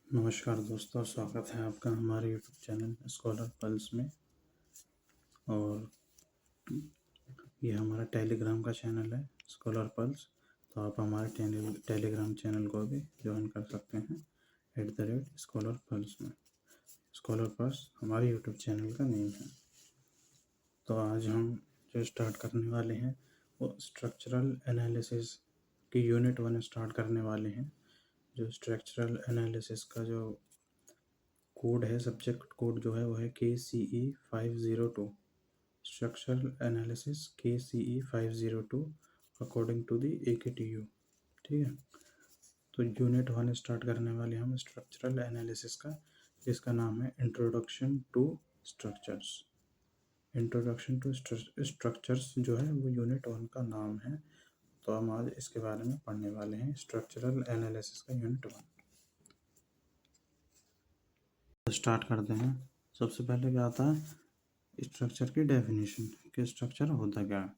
नमस्कार दोस्तों, स्वागत है आपका हमारे यूट्यूब चैनल स्कॉलर पल्स में। और ये हमारा टेलीग्राम का चैनल है स्कॉलर पल्स, तो आप हमारे टेलीग्राम चैनल को भी ज्वाइन कर सकते हैं @स्कॉलर पल्स में। स्कॉलर पल्स हमारे यूट्यूब चैनल का नेम है। तो आज हम जो स्टार्ट करने वाले हैं वो स्ट्रक्चरल एनालिसिस की यूनिट 1 स्टार्ट करने वाले हैं। जो स्ट्रक्चरल एनालिसिस का जो कोड है, सब्जेक्ट कोड जो है वो है KCE 502, structural analysis KCE 502 according to the AKTU। ठीक है, तो यूनिट 1 स्टार्ट करने वाले हम स्ट्रक्चरल एनालिसिस का, जिसका नाम है introduction to structures. Introduction to structures जो है वो यूनिट 1 का नाम है। तो हम आज इसके बारे में पढ़ने वाले हैं, स्ट्रक्चरल एनालिसिस का यूनिट 1। स्टार्ट करते हैं। सबसे पहले क्या आता है स्ट्रक्चर की डेफिनेशन कि स्ट्रक्चर होता क्या है।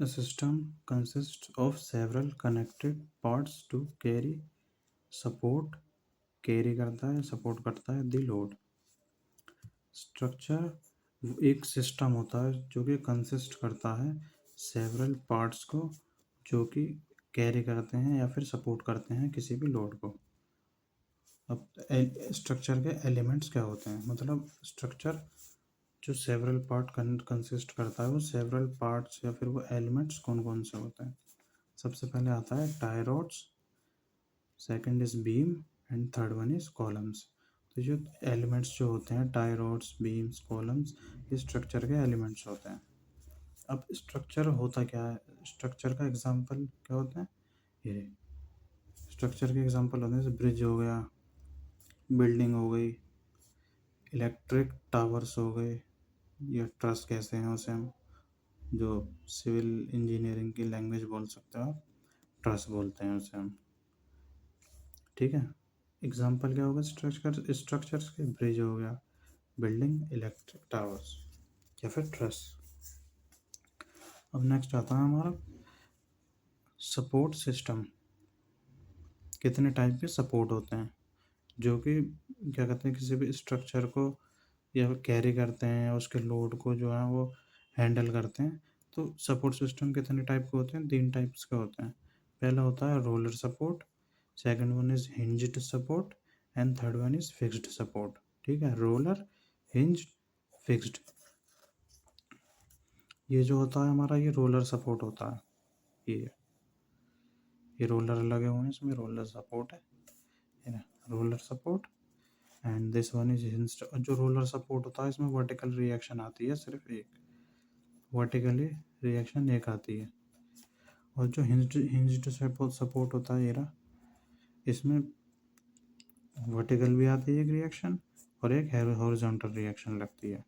System consist of several connected parts to carry support, carry करता है, सपोर्ट करता है द लोड। स्ट्रक्चर एक सिस्टम होता है जो कि कंसिस्ट करता है सेवरल पार्ट्स को, जो कि कैरी करते हैं या फिर सपोर्ट करते हैं किसी भी लोड को। अब स्ट्रक्चर के एलिमेंट्स क्या होते हैं, मतलब स्ट्रक्चर जो सेवरल पार्ट कंसिस्ट करता है वो सेवरल पार्ट्स या फिर वो एलिमेंट्स कौन कौन से होते हैं। सबसे पहले आता है tie rods, second is beam and third one is columns. तो जो एलिमेंट्स जो होते हैं टाई रॉड्स, बीम्स, कॉलम्स, ये स्ट्रक्चर के एलिमेंट्स होते हैं। अब स्ट्रक्चर होता क्या है, स्ट्रक्चर का एग्जाम्पल क्या होता है, ये स्ट्रक्चर के एग्जाम्पल होते हैं जैसे ब्रिज हो गया, बिल्डिंग हो गई, इलेक्ट्रिक टावर्स हो गए, या ट्रस कहते हैं उसे हम, जो सिविल इंजीनियरिंग की लैंग्वेज बोल सकते हो आप, ट्रस बोलते हैं उसे हम। ठीक है, एग्जाम्पल क्या होगा स्ट्रक्चर्स के, ब्रिज हो गया, बिल्डिंग, इलेक्ट्रिक टावर्स या फिर ट्रस। अब नेक्स्ट आता है हमारा सपोर्ट सिस्टम। कितने टाइप के सपोर्ट होते हैं जो कि क्या कहते हैं किसी भी स्ट्रक्चर को या कैरी करते हैं या उसके लोड को जो है वो हैंडल करते हैं। तो सपोर्ट सिस्टम कितने टाइप के होते हैं, 3 टाइप्स के होते हैं। पहला होता है roller support, second one is hinged support and third one is fixed support. ठीक है, रोलर, हिंज्ड, फिक्स्ड। ये जो होता है हमारा, ये रोलर सपोर्ट होता है। ये रोलर लगे हुए हैं, इसमें रोलर सपोर्ट है, roller support. And this one is hinged. जो रोलर सपोर्ट होता है इसमें वर्टिकल रिएक्शन आती है, सिर्फ एक वर्टिकली रिएक्शन एक आती है। और जो हिंज्ड सपोर्ट होता है, ये रहा, इसमें वर्टिकल भी आती है एक रिएक्शन और एक हॉरिजॉन्टल रिएक्शन लगती है।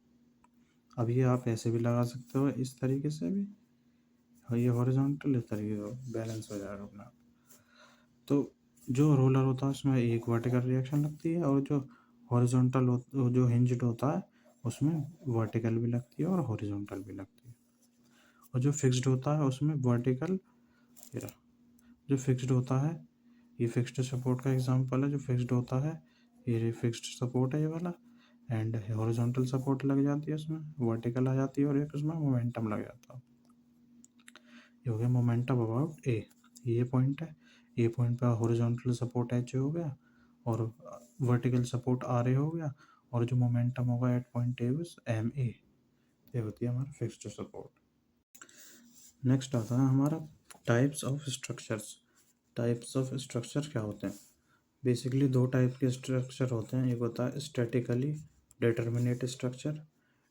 अब ये आप ऐसे भी लगा सकते हो, इस तरीके से भी, और ये हॉरिजॉन्टल इस तरीके से बैलेंस हो जाएगा अपना। तो जो रोलर होता है उसमें एक वर्टिकल रिएक्शन लगती है, और जो हॉरिजॉन्टल जो हिंज्ड होता है उसमें वर्टिकल भी लगती है और हॉरिजॉन्टल भी लगती है। और जो फिक्स्ड होता है उसमें वर्टिकल, जो फिक्स्ड होता है, ये फिक्स्ड सपोर्ट का एग्जांपल है। जो फिक्स्ड होता है ये फिक्स्ड सपोर्ट है ये वाला, एंड हॉरिजॉन्टल सपोर्ट लग जाती है उसमें, वर्टिकल आ जाती है, और एक उसमें मोमेंटम लग जाता है। ये हो गया मोमेंटम अबाउट ए, ये पॉइंट है, ए पॉइंट पे हॉरिजॉन्टल सपोर्ट एच हो गया और वर्टिकल सपोर्ट आर ए हो गया, और जो मोमेंटम होगा at point A M A. ये होती है हमारा फिक्स्ड सपोर्ट। नेक्स्ट आता है हमारा types of structures. Types of structure क्या होते हैं, बेसिकली 2 टाइप के स्ट्रक्चर होते हैं। एक होता है statically determinate structure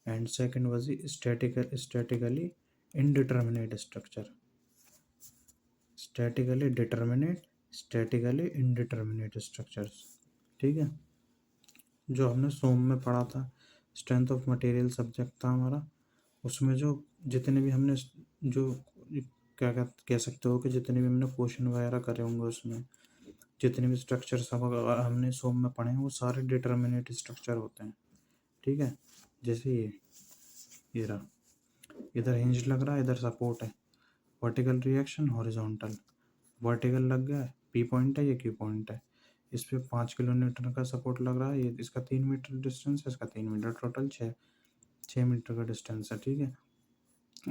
and second was statically indeterminate structure. Statically determinate, statically indeterminate structures. ठीक है, जो हमने सोम में पढ़ा था, स्ट्रेंथ ऑफ मटेरियल सब्जेक्ट था हमारा, उसमें जो जितने भी हमने जो क्या कह सकते हो कि जितने भी हमने क्वेश्चन वगैरह करे होंगे, उसमें जितने भी स्ट्रक्चर्स हमने सोम में पढ़े हैं वो सारे डिटर्मिनेट स्ट्रक्चर होते हैं। ठीक है, जैसे ये रहा, इधर हिंज लग रहा है, इधर सपोर्ट है, वर्टिकल रिएक्शन, हॉरिजॉन्टल, वर्टिकल लग गया, पी पॉइंट है, ये क्यू पॉइंट है, इस पे 5 किलोमीटर का सपोर्ट लग रहा है, ये इसका 3 मीटर डिस्टेंस है, इसका 3 मीटर, टोटल 6 मीटर का डिस्टेंस है, ठीक है।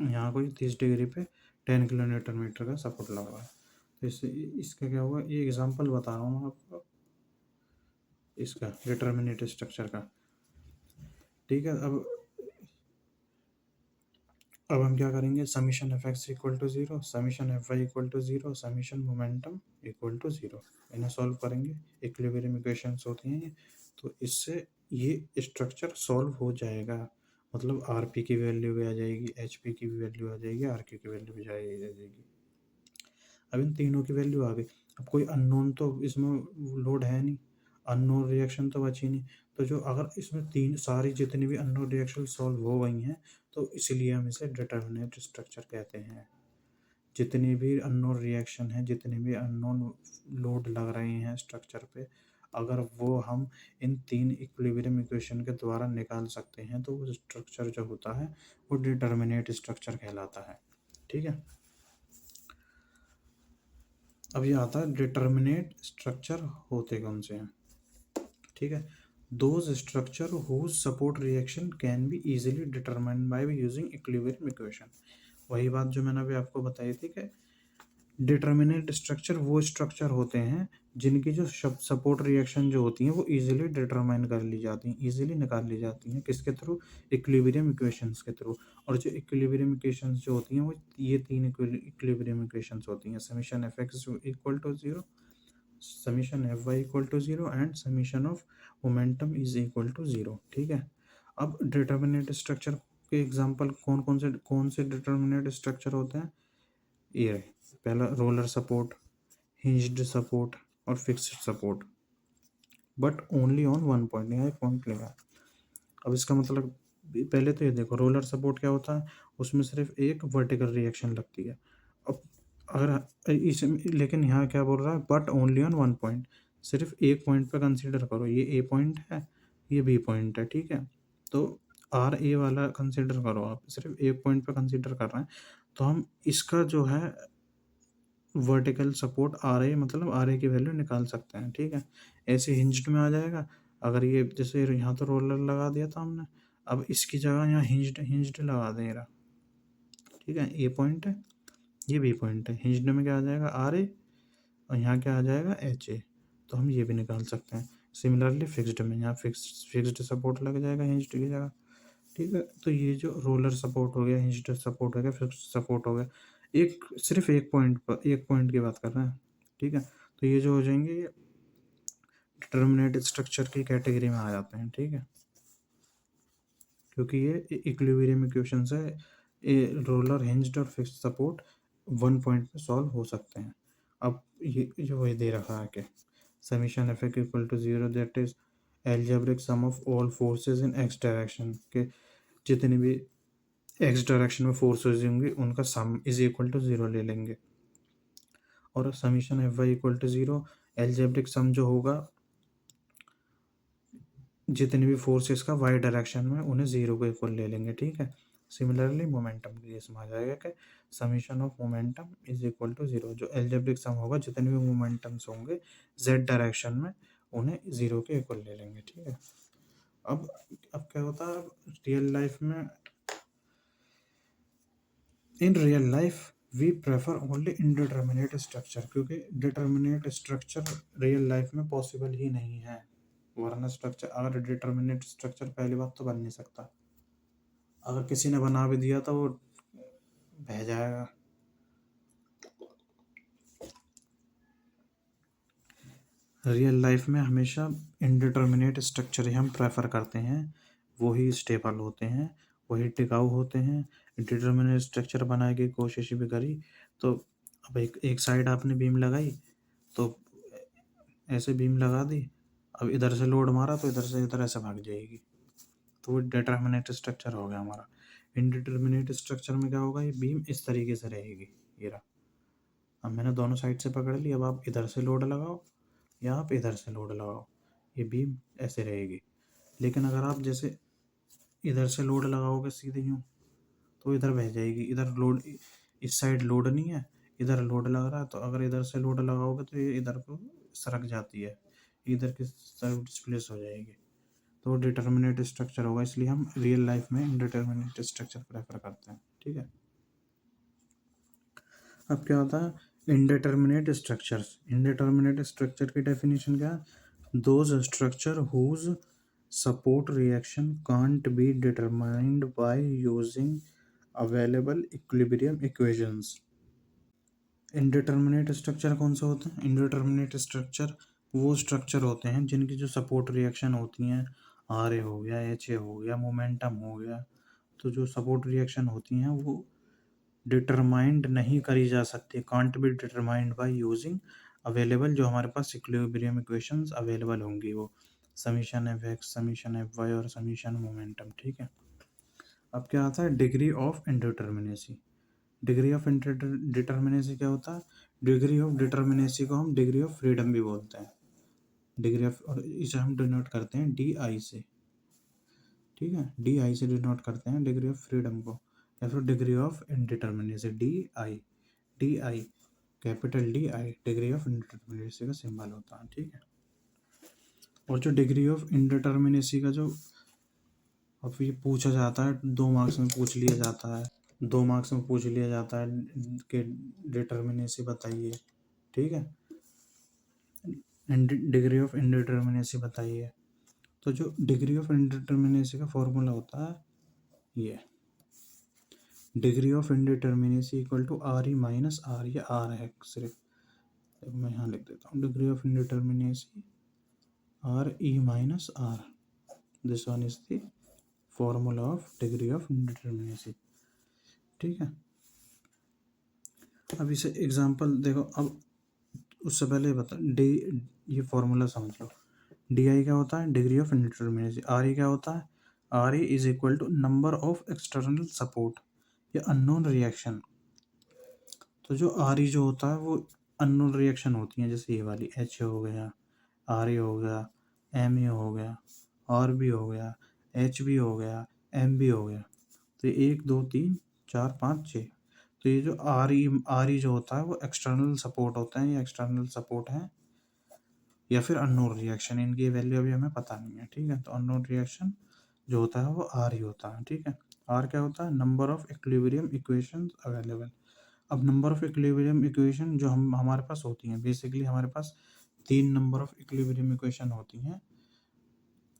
यहाँ कोई 30 डिग्री पे 10 किलोमीटर मीटर का सपोर्ट लग रहा है। तो इससे इसका क्या हुआ, ये एग्जांपल बता रहा हूँ मैं आपको इसका डिटर्मिनेट स्ट्रक्चर का, ठीक है। अब हम क्या करेंगे, summation F X equal to zero, summation F Y equal to zero, summation momentum equal to zero, इन्हें सॉल्व करेंगे। इक्विलिब्रियम इक्वेशंस होती हैं ये, तो इससे ये स्ट्रक्चर सॉल्व हो जाएगा। मतलब आर पी की वैल्यू भी आ जाएगी, एच पी की भी वैल्यू आ जाएगी, आर क्यू की वैल्यू भी जाएगी। अब इन तीनों की वैल्यू आ गई। अब कोई अननोन तो इसमें लोड है नहीं, अननोन रिएक्शन तो बची नहीं। तो जो अगर इसमें तीन सारी जितनी भी अननोन रिएक्शन सॉल्व हो गई हैं, तो इसलिए हम इसे डिटर्मिनेट स्ट्रक्चर कहते हैं। जितनी भी अननोन रिएक्शन है, जितने भी अननोन लोड लग रहे हैं स्ट्रक्चर पे, अगर वो हम इन तीन इक्विलिब्रियम इक्वेशन के द्वारा निकाल सकते हैं, तो वो स्ट्रक्चर जो होता है वो डिटर्मिनेट स्ट्रक्चर कहलाता है, ठीक है। अब ये आता है डिटर्मिनेट स्ट्रक्चर होते कौन से हैं, ठीक है। Those structure whose support reaction can be easily determined by using equilibrium equation. वही बात जो मैंने अभी आपको बताई थी कि डिटर्मिनेट स्ट्रक्चर वो स्ट्रक्चर होते हैं जिनकी जो सपोर्ट रिएक्शन जो होती हैं वो इजीली डिटरमाइन कर ली जाती हैं, इजीली निकाल ली जाती हैं, किसके थ्रू, इक्विलिब्रियम इक्वेशंस के थ्रू। और जो इक्विलिब्रियम इक्वेशंस जो होती हैं वो ये तीन इक्विलिब्रियम इक्वेशंस होती हैं, summation F X equal to zero, summation F Y equal to zero and summation of momentum is equal to zero, ठीक है। अब डिटर्मिनेट स्ट्रक्चर के एग्जांपल कौन से डिटर्मिनेट स्ट्रक्चर होते हैं, ये रहे। पहला रोलर सपोर्ट, हिंज्ड सपोर्ट और fixed support, but only on one point, यहाँ एक पॉइंट लेगा। अब इसका मतलब पहले तो ये देखो, रोलर सपोर्ट क्या होता है, उसमें सिर्फ एक वर्टिकल रिएक्शन लगती है। अब अगर इस लेकिन यहाँ क्या बोल रहा है, but only on one point, सिर्फ एक पॉइंट पे कंसीडर करो, ये ए पॉइंट है, ये बी पॉइंट है, ठीक है। तो आर ए वाला कंसीडर करो, आप सिर्फ एक पॉइंट पे कंसीडर कर रहे हैं, तो हम इसका जो है वर्टिकल सपोर्ट आर ए, मतलब आर ए की वैल्यू निकाल सकते हैं, ठीक है। ऐसे हिंज्ड में आ जाएगा। अगर ये जैसे यहाँ तो रोलर लगा दिया था हमने, अब इसकी जगह यहाँ हिंज्ड हिंज्ड लगा दे रहा, ठीक है। ए पॉइंट है, ये बी पॉइंट है, हिंज्ड में क्या आ जाएगा, आर ए, और यहाँ क्या आ जाएगा, एच ए। तो हम ये भी निकाल सकते हैं। सिमिलरली फिक्स्ड में यहाँ फिक्स्ड सपोर्ट लग जाएगा हिंज्ड की जगह, ठीक है। तो ये जो रोलर सपोर्ट हो गया, हिंज्ड सपोर्ट हो गया, फिक्स्ड सपोर्ट हो गया, एक सिर्फ एक पॉइंट पर, एक पॉइंट की बात कर रहे हैं, ठीक है। तो ये जो हो जाएंगे, ये डिटर्मिनेट स्ट्रक्चर की कैटेगरी में आ जाते हैं, ठीक है, क्योंकि ये इक्विलिब्रियम इक्वेशंस है। ये रोलर, हिंज्ड और फिक्स्ड सपोर्ट वन पॉइंट में सॉल्व हो सकते हैं। अब ये जो वही दे रखा है कि summation F equal to zero, that is algebraic sum of all forces in X direction, के जितनी भी एक्स डायरेक्शन में फोर्सेज होंगी उनका sum is equal to zero ले लेंगे। और summation F Y equal to zero, algebraic sum जो होगा जितने भी फोर्सेस का वाई डायरेक्शन में, उन्हें जीरो के इक्वल ले लेंगे, ठीक है। सिमिलरली मोमेंटम के लिए समझ आएगा कि summation of momentum is equal to zero, जो एल्जेब्रिक सम होगा जितने भी मोमेंटम्स होंगे जेड डायरेक्शन में, उन्हें जीरो के इक्वल ले लेंगे, ठीक है। अब क्या होता है रियल लाइफ में, in real life we prefer only indeterminate structure, क्योंकि डिटर्मिनेट स्ट्रक्चर रियल लाइफ में पॉसिबल ही नहीं है। वरना स्ट्रक्चर, अगर डिटर्मिनेट स्ट्रक्चर पहली बात तो बन नहीं सकता, अगर किसी ने बना भी दिया तो वो बह जाएगा। रियल लाइफ में हमेशा इनडिटर्मिनेट स्ट्रक्चर ही हम प्रेफर करते हैं, वही स्टेबल होते हैं, वही टिकाऊ होते हैं। डिटर्मिनेट स्ट्रक्चर बनाने की कोशिश भी करी तो अब एक साइड आपने बीम लगाई, तो ऐसे बीम लगा दी, अब इधर से लोड मारा तो इधर से इधर ऐसे भाग जाएगी, तो वो डिटर्मिनेट स्ट्रक्चर हो गया हमारा। इनडिटर्मिनेट स्ट्रक्चर में क्या होगा, ये बीम इस तरीके से रहेगी, ये रहा। अब मैंने दोनों साइड से पकड़ ली, अब आप इधर से लोड लगाओ या आप इधर से लोड लगाओ, ये बीम ऐसे रहेगी। लेकिन अगर आप जैसे इधर से लोड लगाओगे सीधे यूँ, तो इधर बह जाएगी, इधर लोड, इस साइड लोड नहीं है, इधर लोड लग रहा है, तो अगर इधर से लोड लगाओगे तो ये इधर को सरक जाती है, इधर की तरफ डिस्प्लेस हो जाएगी, तो डिटर्मिनेट स्ट्रक्चर होगा। इसलिए हम रियल लाइफ में इनडिटर्मिनेट स्ट्रक्चर प्रेफर करते हैं। ठीक है, अब क्या होता है इनडिटर्मिनेट स्ट्रक्चर्स। इनडिटर्मिनेट स्ट्रक्चर की डेफिनेशन क्या है? Those structure whose support reaction can't be determined by using available equilibrium equations. Indeterminate structure कौन सा होता है? इनडिटर्मिनेट स्ट्रक्चर वो स्ट्रक्चर होते हैं जिनकी जो सपोर्ट रिएक्शन होती हैं, आर ए हो गया, एच ए हो गया, मोमेंटम हो गया, तो जो सपोर्ट रिएक्शन होती हैं वो डिटरमाइंड नहीं करी जा सकती, can't be determined by using available, जो हमारे पास इक्विलिब्रियम इक्वेशंस अवेलेबल होंगी, वो summation F X, summation F Y और समीशन मोमेंटम। ठीक है, अब क्या आता है degree of indeterminacy. Degree of determinacy क्या होता है? डिग्री ऑफ डिटर्मिनेसी को हम डिग्री ऑफ फ्रीडम भी बोलते हैं। डिग्री ऑफ, और इसे हम डिनोट करते हैं डी आई से। ठीक है, डी आई से डिनोट करते हैं डिग्री ऑफ फ्रीडम को, या फिर degree of indeterminacy, D I capital D I degree of indeterminacy का सिंबल होता है। ठीक है, और जो डिग्री ऑफ इनडिटर्मिनेसी का जो अब ये पूछा जाता है, 2 मार्क्स में पूछ लिया जाता है, 2 मार्क्स में पूछ लिया जाता है कि डिटर्मिनेसी बताइए। ठीक है, डिग्री ऑफ इनडिटर्मिनेसी बताइए। तो जो डिग्री ऑफ इनडिटर्मिनेसी का फॉर्मूला होता है ये degree of indeterminacy equal to R E minus R, ये आर है सिर्फ, तो मैं यहाँ लिख देता हूँ degree of indeterminacy R E minus R, this one is the formula of degree of indeterminacy. ठीक है, अब इसे एग्जांपल देखो। अब उससे पहले बता डी, ये फॉर्मूला समझ लो। डी आई क्या होता है? Degree of indeterminacy. R E क्या होता है? R E is equal to number of external support या अननोन रिएक्शन। तो जो आर ई जो होता है वो अननोन रिएक्शन होती हैं, जैसे ये वाली एच हो गया, आर ए हो गया, एम ए हो गया, आर बी हो गया, एच बी हो गया, एम बी हो गया। तो ये 1 2 3 4 5 6। तो ये जो आर ई जो होता है वो एक्सटर्नल सपोर्ट होता है, या एक्सटर्नल सपोर्ट है या फिर अननोन रिएक्शन, इनकी वैल्यू अभी हमें पता नहीं है। ठीक है, तो अननोन रिएक्शन जो होता है वो आर ही होता है। ठीक है, आर क्या होता है? Number of equilibrium equations available. अब नंबर ऑफ इक्विलिब्रियम इक्वेशन जो हमारे पास होती हैं, बेसिकली हमारे पास 3 नंबर ऑफ इक्विलिब्रियम इक्वेशन होती हैं,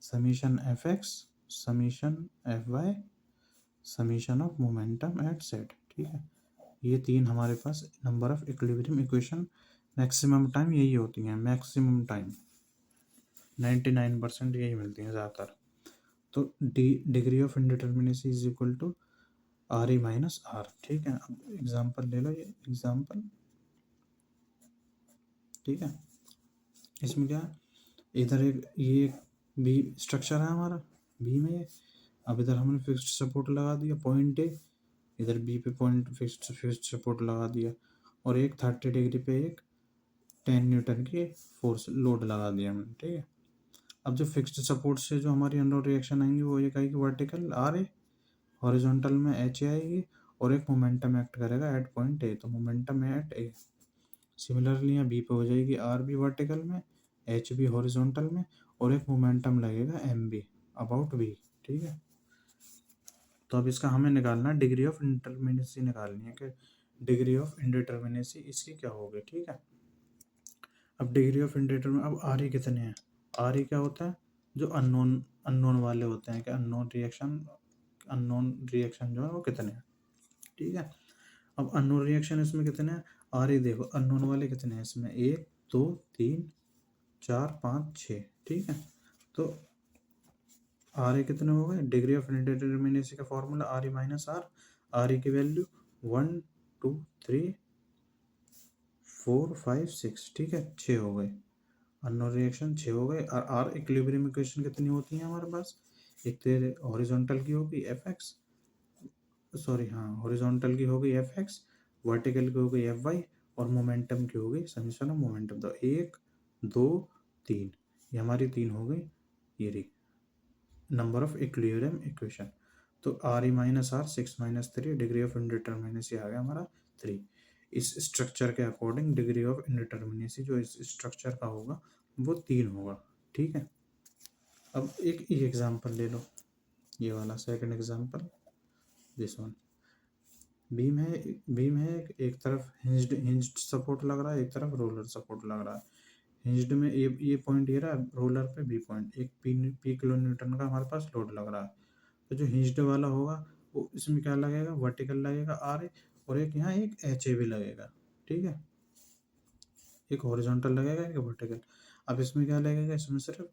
summation F X, summation F Y, summation of moment at सेट। ठीक है, ये 3 हमारे पास number of equilibrium equation maximum time यही होती हैं, मैक्सिमम टाइम 99% यही मिलती हैं ज़्यादातर। तो degree of indeterminacy is equal to R E minus R. ठीक है, अब एग्जांपल ले लो, ये एग्जांपल। ठीक है, इसमें क्या है, इधर एक ये बी स्ट्रक्चर है हमारा, बी में ये। अब इधर हमने फिक्स्ड सपोर्ट लगा दिया पॉइंट ए, इधर बी पे पॉइंट फिक्स्ड सपोर्ट लगा दिया, और एक 30 डिग्री पे एक 10 न्यूटन की फोर्स लोड लगा दिया हमने। ठीक है, अब जो फिक्स्ड सपोर्ट से जो हमारी अनलोड रिएक्शन आएंगी वो एक आएगी वर्टिकल आर ए, हॉरिजॉन्टल में एच ए आएगी, और एक मोमेंटम एक्ट करेगा एट पॉइंट ए, तो मोमेंटम एट ए। सिमिलरली यहाँ बी पे हो जाएगी आर बी वर्टिकल में, एच बी हॉरिजॉन्टल में, और एक मोमेंटम लगेगा एम बी अबाउट बी। ठीक है, तो अब इसका हमें निकालना है डिग्री ऑफ इंडिटर्मिनेसी, निकालनी है कि डिग्री ऑफ इंडिटर्मिनेसी इसकी क्या होगी। ठीक है, अब डिग्री ऑफ इंडिटर्मिनेसी, अब आर ई कितने हैं? आर ई क्या होता है? जो अननोन वाले होते हैं, कि अननोन रिएक्शन जो है वो कितने हैं। ठीक है, अब अननोन रिएक्शन इसमें कितने हैं? आर ई देखो अननोन वाले कितने हैं इसमें, 1 2 3 4 5 6। ठीक है, तो आर ए कितने हो गए? डिग्री ऑफ इनडिटर्मिनेसी का formula R E minus R, R E की वैल्यू 1 2 3 4 5 6। ठीक है, 6 हो गए अननोन रिएक्शन, 6 हो गए। और आर इक्विलिब्रियम इक्वेशन कितनी होती है हमारे पास? एक तो हॉरिजॉन्टल की होगी एफ एक्स, सॉरी हाँ, हॉरिजॉन्टल की हो गई एफ एक्स, वर्टिकल की हो गई एफ वाई, और मोमेंटम की हो गई समीशन ऑफ मोमेंटम। तो 1 2 3, ये हमारी 3 हो गई, ये रही नंबर ऑफ इक्विलिब्रियम इक्वेशन। तो R E minus R 6 minus 3, degree of indeterminacy आ गया हमारा 3। इस स्ट्रक्चर के अकॉर्डिंग डिग्री ऑफ इनडिटर्मिनेसी जो इस स्ट्रक्चर का होगा वो 3 होगा। ठीक है, अब एक एग्जांपल ले लो, ये वाला second example, this one. Beam है एक तरफ हिंज्ड सपोर्ट लग रहा है, एक तरफ रोलर सपोर्ट लग रहा है। हिंज्ड में ये पॉइंट ये रहा, रोलर पे बी पॉइंट, एक पी किलो न्यूटन का हमारे पास लोड लग रहा है। तो जो हिंज्ड वाला होगा वो इसमें क्या लगेगा, वर्टिकल लगेगा आर ए, और एक यहाँ एक एच ए भी लगेगा। ठीक है, एक हॉरिजॉन्टल लगेगा एक वर्टिकल। अब इसमें क्या लगेगा, इसमें सिर्फ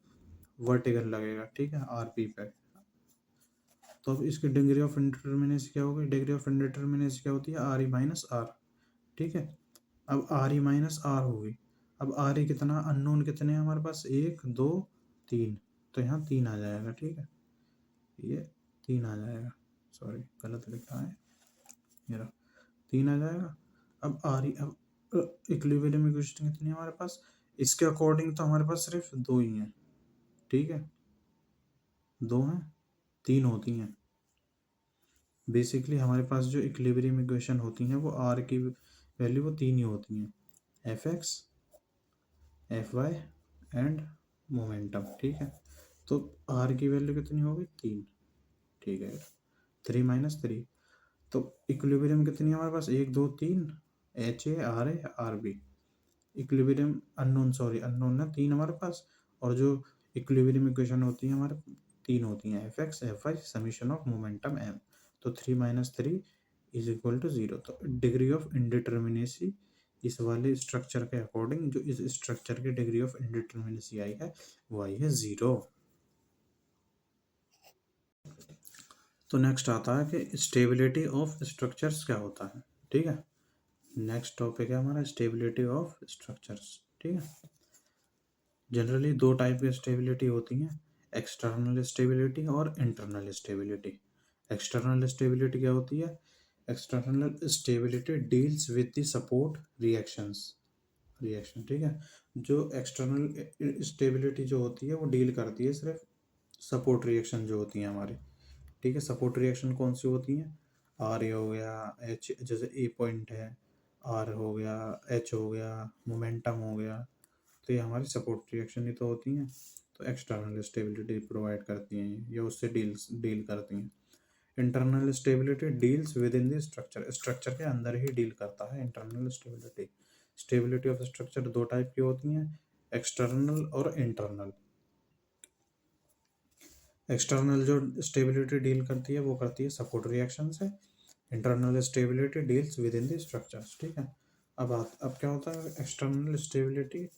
वर्टिकल लगेगा। ठीक है, आर पी पे। तो अब इसकी डिग्री ऑफ इंडिटरमिनेसी क्या होगी, डिग्री ऑफ इंडिटरमिनेसी क्या होती है, आर ई माइनस आर। ठीक है, अब आर ई माइनस आर होगी। अब आर ई कितना, अननोन कितने हैं हमारे पास, 1 2 3, तो यहाँ 3 आ जाएगा। ठीक है, ये 3 आ जाएगा, सॉरी गलत लिखा है, ये रहा 3 आ जाएगा। अब आर ई, अब इक्विलिब्रियम इक्वेशन कितनी है हमारे पास, इसके अकॉर्डिंग तो हमारे पास सिर्फ 2 ही हैं। ठीक है, 2 हैं, 3 होती हैं। बेसिकली हमारे पास जो इक्विलिब्रियम इक्वेशन होती हैं वो आर की वैल्यू वो 3 ही होती हैं, F X, F Y and momentum. ठीक है, तो आर की वैल्यू कितनी होगी, 3। ठीक है, 3 माइनस 3, तो इक्विलिब्रियम कितनी है हमारे पास, 1 2 3, H A R B. Equilibrium unknown, sorry unknown है 3 हमारे पास, और जो इक्विलिब्रियम इक्वेशन होती है हमारे 3 होती हैं, F X F Y summation of momentum M. तो 3 माइनस 3 इज इक्वल टू 0। तो डिग्री ऑफ इंडिटर्मिनेसी इस वाले स्ट्रक्चर के अकॉर्डिंग, जो इस स्ट्रक्चर की डिग्री ऑफ इंडिटर्मिनेसी आई है वो आई है 0। तो नेक्स्ट आता है कि स्टेबिलिटी ऑफ स्ट्रक्चर्स क्या होता है। ठीक है, नेक्स्ट टॉपिक है हमारा स्टेबिलिटी ऑफ स्ट्रक्चर्स। ठीक है, जनरली 2 टाइप की स्टेबिलिटी होती हैं, एक्सटर्नल स्टेबिलिटी और इंटरनल स्टेबिलिटी। एक्सटर्नल स्टेबिलिटी क्या होती है, external stability deals with the support reaction. ठीक है, जो एक्सटर्नल स्टेबिलिटी जो होती है वो डील करती है सिर्फ सपोर्ट रिएक्शन जो होती हैं हमारी। ठीक है, सपोर्ट रिएक्शन कौन सी होती हैं, आर ए हो गया, एच जैसे ए पॉइंट है, आर हो गया, एच हो गया, मोमेंटम हो गया, तो ये हमारी सपोर्ट रिएक्शन ही तो होती हैं। तो एक्सटर्नल स्टेबिलिटी प्रोवाइड करती हैं ये, उससे डील करती हैं। Internal stability deals with in the structure, structure के अंदर ही डील करता है internal stability. Stability of structure 2 type की होती हैं, एक्सटर्नल और इंटरनल। एक्सटर्नल जो स्टेबिलिटी डील करती है वो करती है सपोर्ट रिएक्शन से, internal stability deals with in the structures. ठीक है, अब क्या होता है, एक्सटर्नल स्टेबिलिटी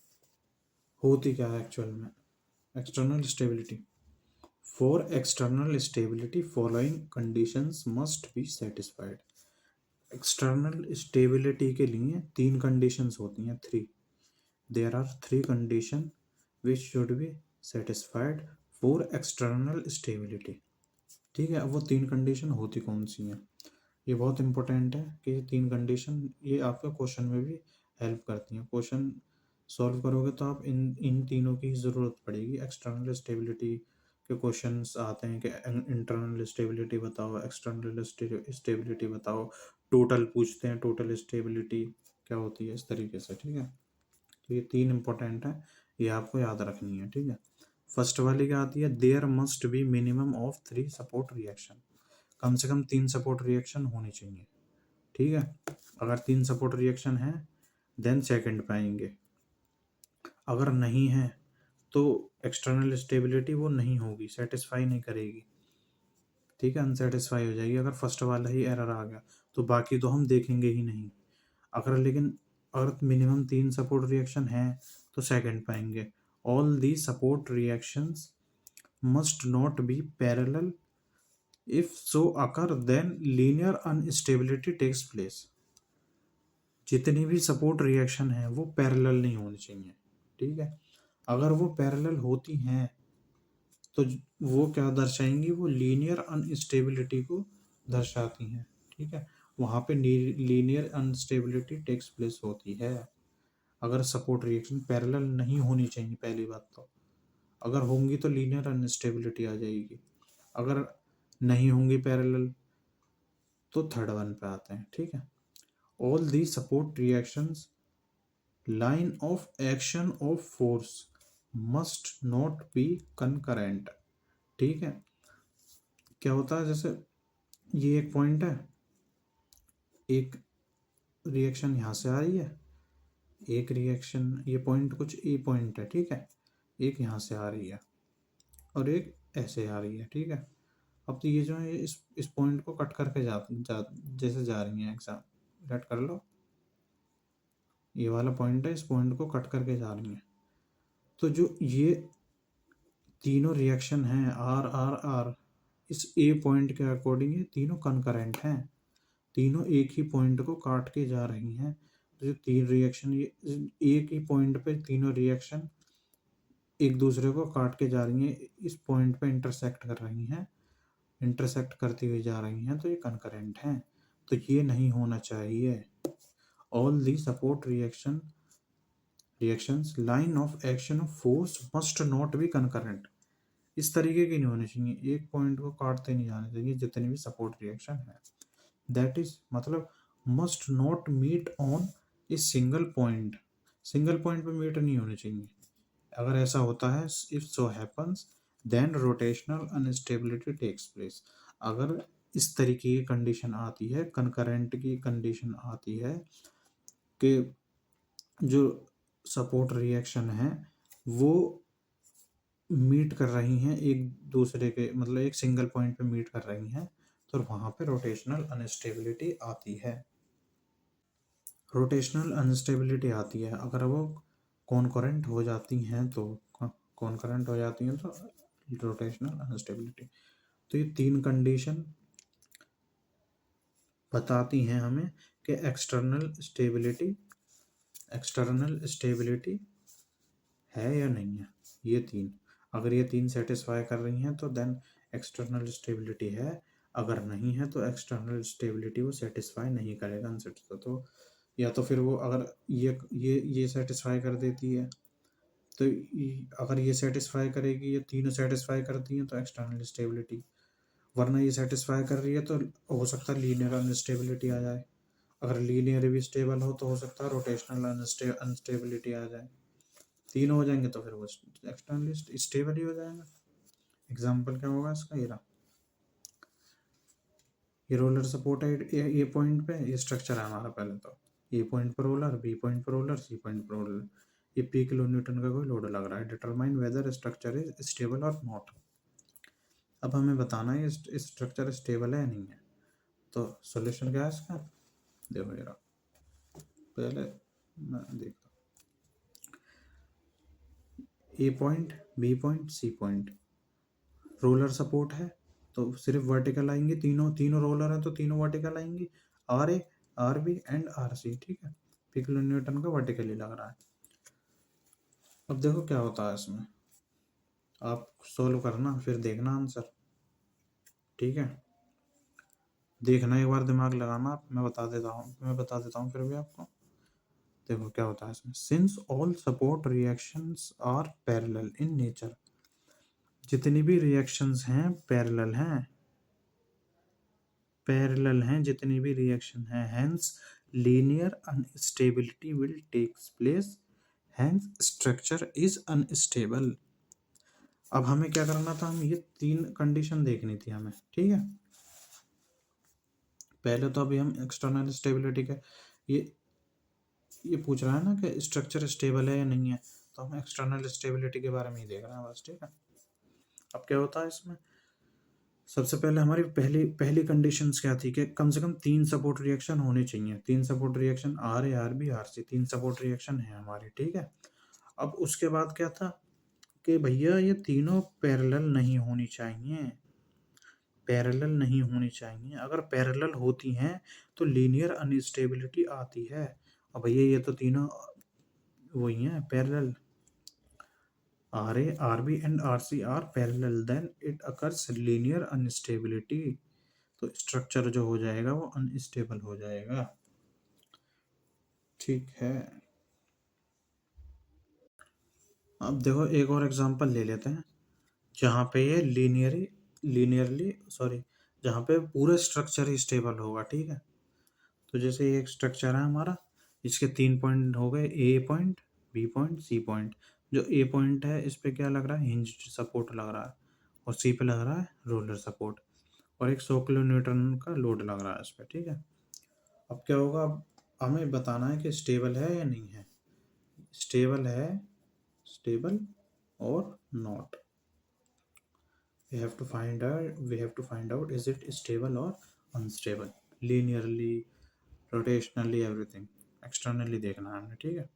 होती क्या है एक्चुअल में। External stability, for external stability following conditions must be satisfied. External stability के लिए 3 कंडीशंस होती हैं, 3, there are 3 condition which should be satisfied for external stability. ठीक है, अब वो 3 कंडीशन होती कौन सी हैं, ये बहुत इंपॉर्टेंट है कि ये 3 कंडीशन ये आपके क्वेश्चन में भी हेल्प करती हैं। क्वेश्चन सॉल्व करोगे तो आप इन इन तीनों की ज़रूरत पड़ेगी। एक्सटर्नल स्टेबिलिटी के क्वेश्चंस आते हैं कि इंटरनल स्टेबिलिटी बताओ, एक्सटर्नल स्टेबिलिटी बताओ, टोटल पूछते हैं, टोटल स्टेबिलिटी क्या होती है, इस तरीके से। ठीक है, तो ये 3 इंपॉर्टेंट है, ये आपको याद रखनी है। ठीक है, फर्स्ट वाली क्या आती है, there must be minimum of 3 support reaction, कम से कम 3 सपोर्ट रिएक्शन होनी चाहिए। ठीक है, अगर 3 सपोर्ट रिएक्शन है देन सेकंड पे आएंगे, अगर नहीं है तो एक्सटर्नल स्टेबिलिटी वो नहीं होगी, सेटिस्फाई नहीं करेगी। ठीक है, अनसेटिस्फाई हो जाएगी अगर फर्स्ट वाला ही एरर आ गया, तो बाकी तो हम देखेंगे ही नहीं। अगर लेकिन अगर मिनिमम 3 सपोर्ट रिएक्शन है तो सेकंड पाएंगे। All the support reactions must not be parallel, if so occur then linear unstability takes place. जितनी भी सपोर्ट रिएक्शन है वो पैरेलल नहीं होनी चाहिए। ठीक है, अगर वो पैरेलल होती हैं तो वो क्या दर्शाएंगी, वो लीनियर अनस्टेबिलिटी को दर्शाती हैं। ठीक है, वहाँ पे लीनियर अनस्टेबिलिटी टेक्स प्लेस होती है अगर सपोर्ट रिएक्शन पैरेलल नहीं होनी चाहिए। पहली बात तो अगर होंगी तो लीनियर अनस्टेबिलिटी आ जाएगी, अगर नहीं होंगी पैरेलल तो थर्ड वन पे आते हैं। ठीक है, all the support reactions line of action of force must not B concurrent. ठीक है, क्या होता है, जैसे ये एक पॉइंट है, एक रिएक्शन यहाँ से आ रही है, एक रिएक्शन, ये पॉइंट कुछ ए पॉइंट है, ठीक है, एक यहाँ से आ रही है और एक ऐसे आ रही है, ठीक है। अब तो ये जो है इस पॉइंट को कट करके जैसे जा रही हैं, एग्जाम लेट कर लो, ये वाला पॉइंट है, इस पॉइंट को कट करके जा रही हैं। तो जो ये तीनों रिएक्शन हैं आर आर आर, इस ए पॉइंट के अकॉर्डिंग ये तीनों कनकरेंट हैं, तीनों एक ही पॉइंट को काट के जा रही हैं। तो जो तीन रिएक्शन, ये एक ही पॉइंट पे तीनों रिएक्शन एक दूसरे को काट के जा रही हैं, इस पॉइंट पे इंटरसेक्ट कर रही हैं, इंटरसेक्ट करती हुई जा रही हैं, तो ये कनकरेंट हैं। तो ये नहीं होना चाहिए। All the support reactions line of action of force must not B concurrent. इस तरीके की नहीं होनी चाहिए, एक पॉइंट को काटते नहीं जाने चाहिए जितने भी सपोर्ट रिएक्शन है। दैट इज मतलब must not meet on a single point, single point पे मीट नहीं होनी चाहिए। अगर ऐसा होता है, if so happens then rotational unstability takes place. अगर इस तरीके की कंडीशन आती है, कंकरेंट की कंडीशन आती है कि जो सपोर्ट रिएक्शन है वो मीट कर रही हैं एक दूसरे के, मतलब एक सिंगल पॉइंट पे मीट कर रही हैं, तो वहाँ पे रोटेशनल अनस्टेबिलिटी आती है। रोटेशनल अनस्टेबिलिटी आती है अगर वो कॉन्करेंट हो जाती हैं, तो कॉन्करेंट हो जाती हैं तो रोटेशनल अनस्टेबिलिटी। तो ये तीन कंडीशन बताती हैं हमें कि एक्सटर्नल स्टेबिलिटी है या नहीं है। ये तीन, अगर ये तीन सेटिस्फाई कर रही हैं तो देन एक्सटर्नल स्टेबिलिटी है, अगर नहीं है तो एक्सटर्नल स्टेबिलिटी वो सेटिस्फाई नहीं करेगा अनसेटिस्फाई। तो या तो फिर वो अगर ये सेटिस्फाई कर देती है, तो अगर ये सेटिस्फाई करेगी, ये तीनों सेटिस्फाई करती हैं तो एक्सटर्नल स्टेबिलिटी, वरना ये सेटिस्फाई कर रही है तो हो सकता है लीनियर अनस्टेबिलिटी आ जाए। अगर लीनियर भी स्टेबल हो तो हो सकता है रोटेशनल अनस्टेबिलिटी आ जाए। तीनों हो जाएंगे तो फिर वो एक्सटर्नली स्टेबल ही हो जाएगा। एग्जाम्पल क्या होगा इसका, ये रोलर सपोर्ट है ये पॉइंट पे, ये स्ट्रक्चर है हमारा पहले तो, ए पॉइंट पर रोलर, बी पॉइंट पर रोलर, सी पॉइंट पर रोलर, ये पी किलो न्यूटन का कोई लोड लग रहा है। Determine whether structure is stable और नॉट। अब हमें बताना है ये स्ट्रक्चर स्टेबल है या नहीं है। तो सॉल्यूशन क्या है इसका, देखो जरा, पहले मैं देखता हूँ, A point, B point, C point, roller support है तो सिर्फ वर्टिकल आएंगे, तीनों तीनों रोलर हैं तो तीनों वर्टिकल आएंगी, R A, R B and R C, ठीक है। पी किलो न्यूटन का वर्टिकली लग रहा है। अब देखो क्या होता है इसमें, आप सोल्व करना फिर देखना आंसर, ठीक है। देखना एक बार, दिमाग लगाना, मैं बता देता हूँ फिर भी आपको। देखो क्या होता है इसमें, since all support reactions are parallel in nature, जितनी भी रिएक्शंस हैं पैरेलल हैं, जितनी भी रिएक्शन है, hence linear unstability will takes place, hence structure is unstable. अब हमें क्या करना था, हम ये तीन कंडीशन देखनी थी हमें, ठीक है। पहले तो अभी हम एक्सटर्नल स्टेबिलिटी के, ये पूछ रहा है ना कि स्ट्रक्चर स्टेबल है या नहीं है, तो हम एक्सटर्नल स्टेबिलिटी के बारे में ही देख रहे हैं बस, ठीक है। अब क्या होता है इसमें, सबसे पहले हमारी पहली पहली कंडीशंस क्या थी कि कम से कम तीन सपोर्ट रिएक्शन होने चाहिए, तीन support reaction, R A, R B, R C, तीन सपोर्ट रिएक्शन है हमारी, ठीक है। अब उसके बाद क्या था कि भैया ये तीनों पैरेलल नहीं होनी चाहिए, पैरेलल नहीं होनी चाहिए, अगर पैरेलल होती हैं तो लीनियर अनस्टेबिलिटी आती है। अब भैया ये तो तीनों वही हैं parallel, R A, R B and R C are parallel, then it occurs linear unstability, तो स्ट्रक्चर जो हो जाएगा वो अनस्टेबल हो जाएगा, ठीक है। अब देखो एक और एग्जांपल ले लेते हैं जहाँ पे ये लीनियरली सॉरी, जहाँ पे पूरा स्ट्रक्चर ही स्टेबल होगा, ठीक है। तो जैसे ये एक स्ट्रक्चर है हमारा, इसके तीन पॉइंट हो गए, A point, B point, C point, जो ए पॉइंट है इस पे क्या लग रहा है, हिंज्ड सपोर्ट लग रहा है, और सी पे लग रहा है रोलर सपोर्ट, और एक 100 किलो न्यूटन का लोड लग रहा है इस पे, ठीक है। अब क्या होगा, अब हमें बताना है कि स्टेबल है या नहीं है, स्टेबल है, स्टेबल और not. we have to find out is it stable or unstable, linearly, rotationally, everything externally देखना है हमें, ठीक है।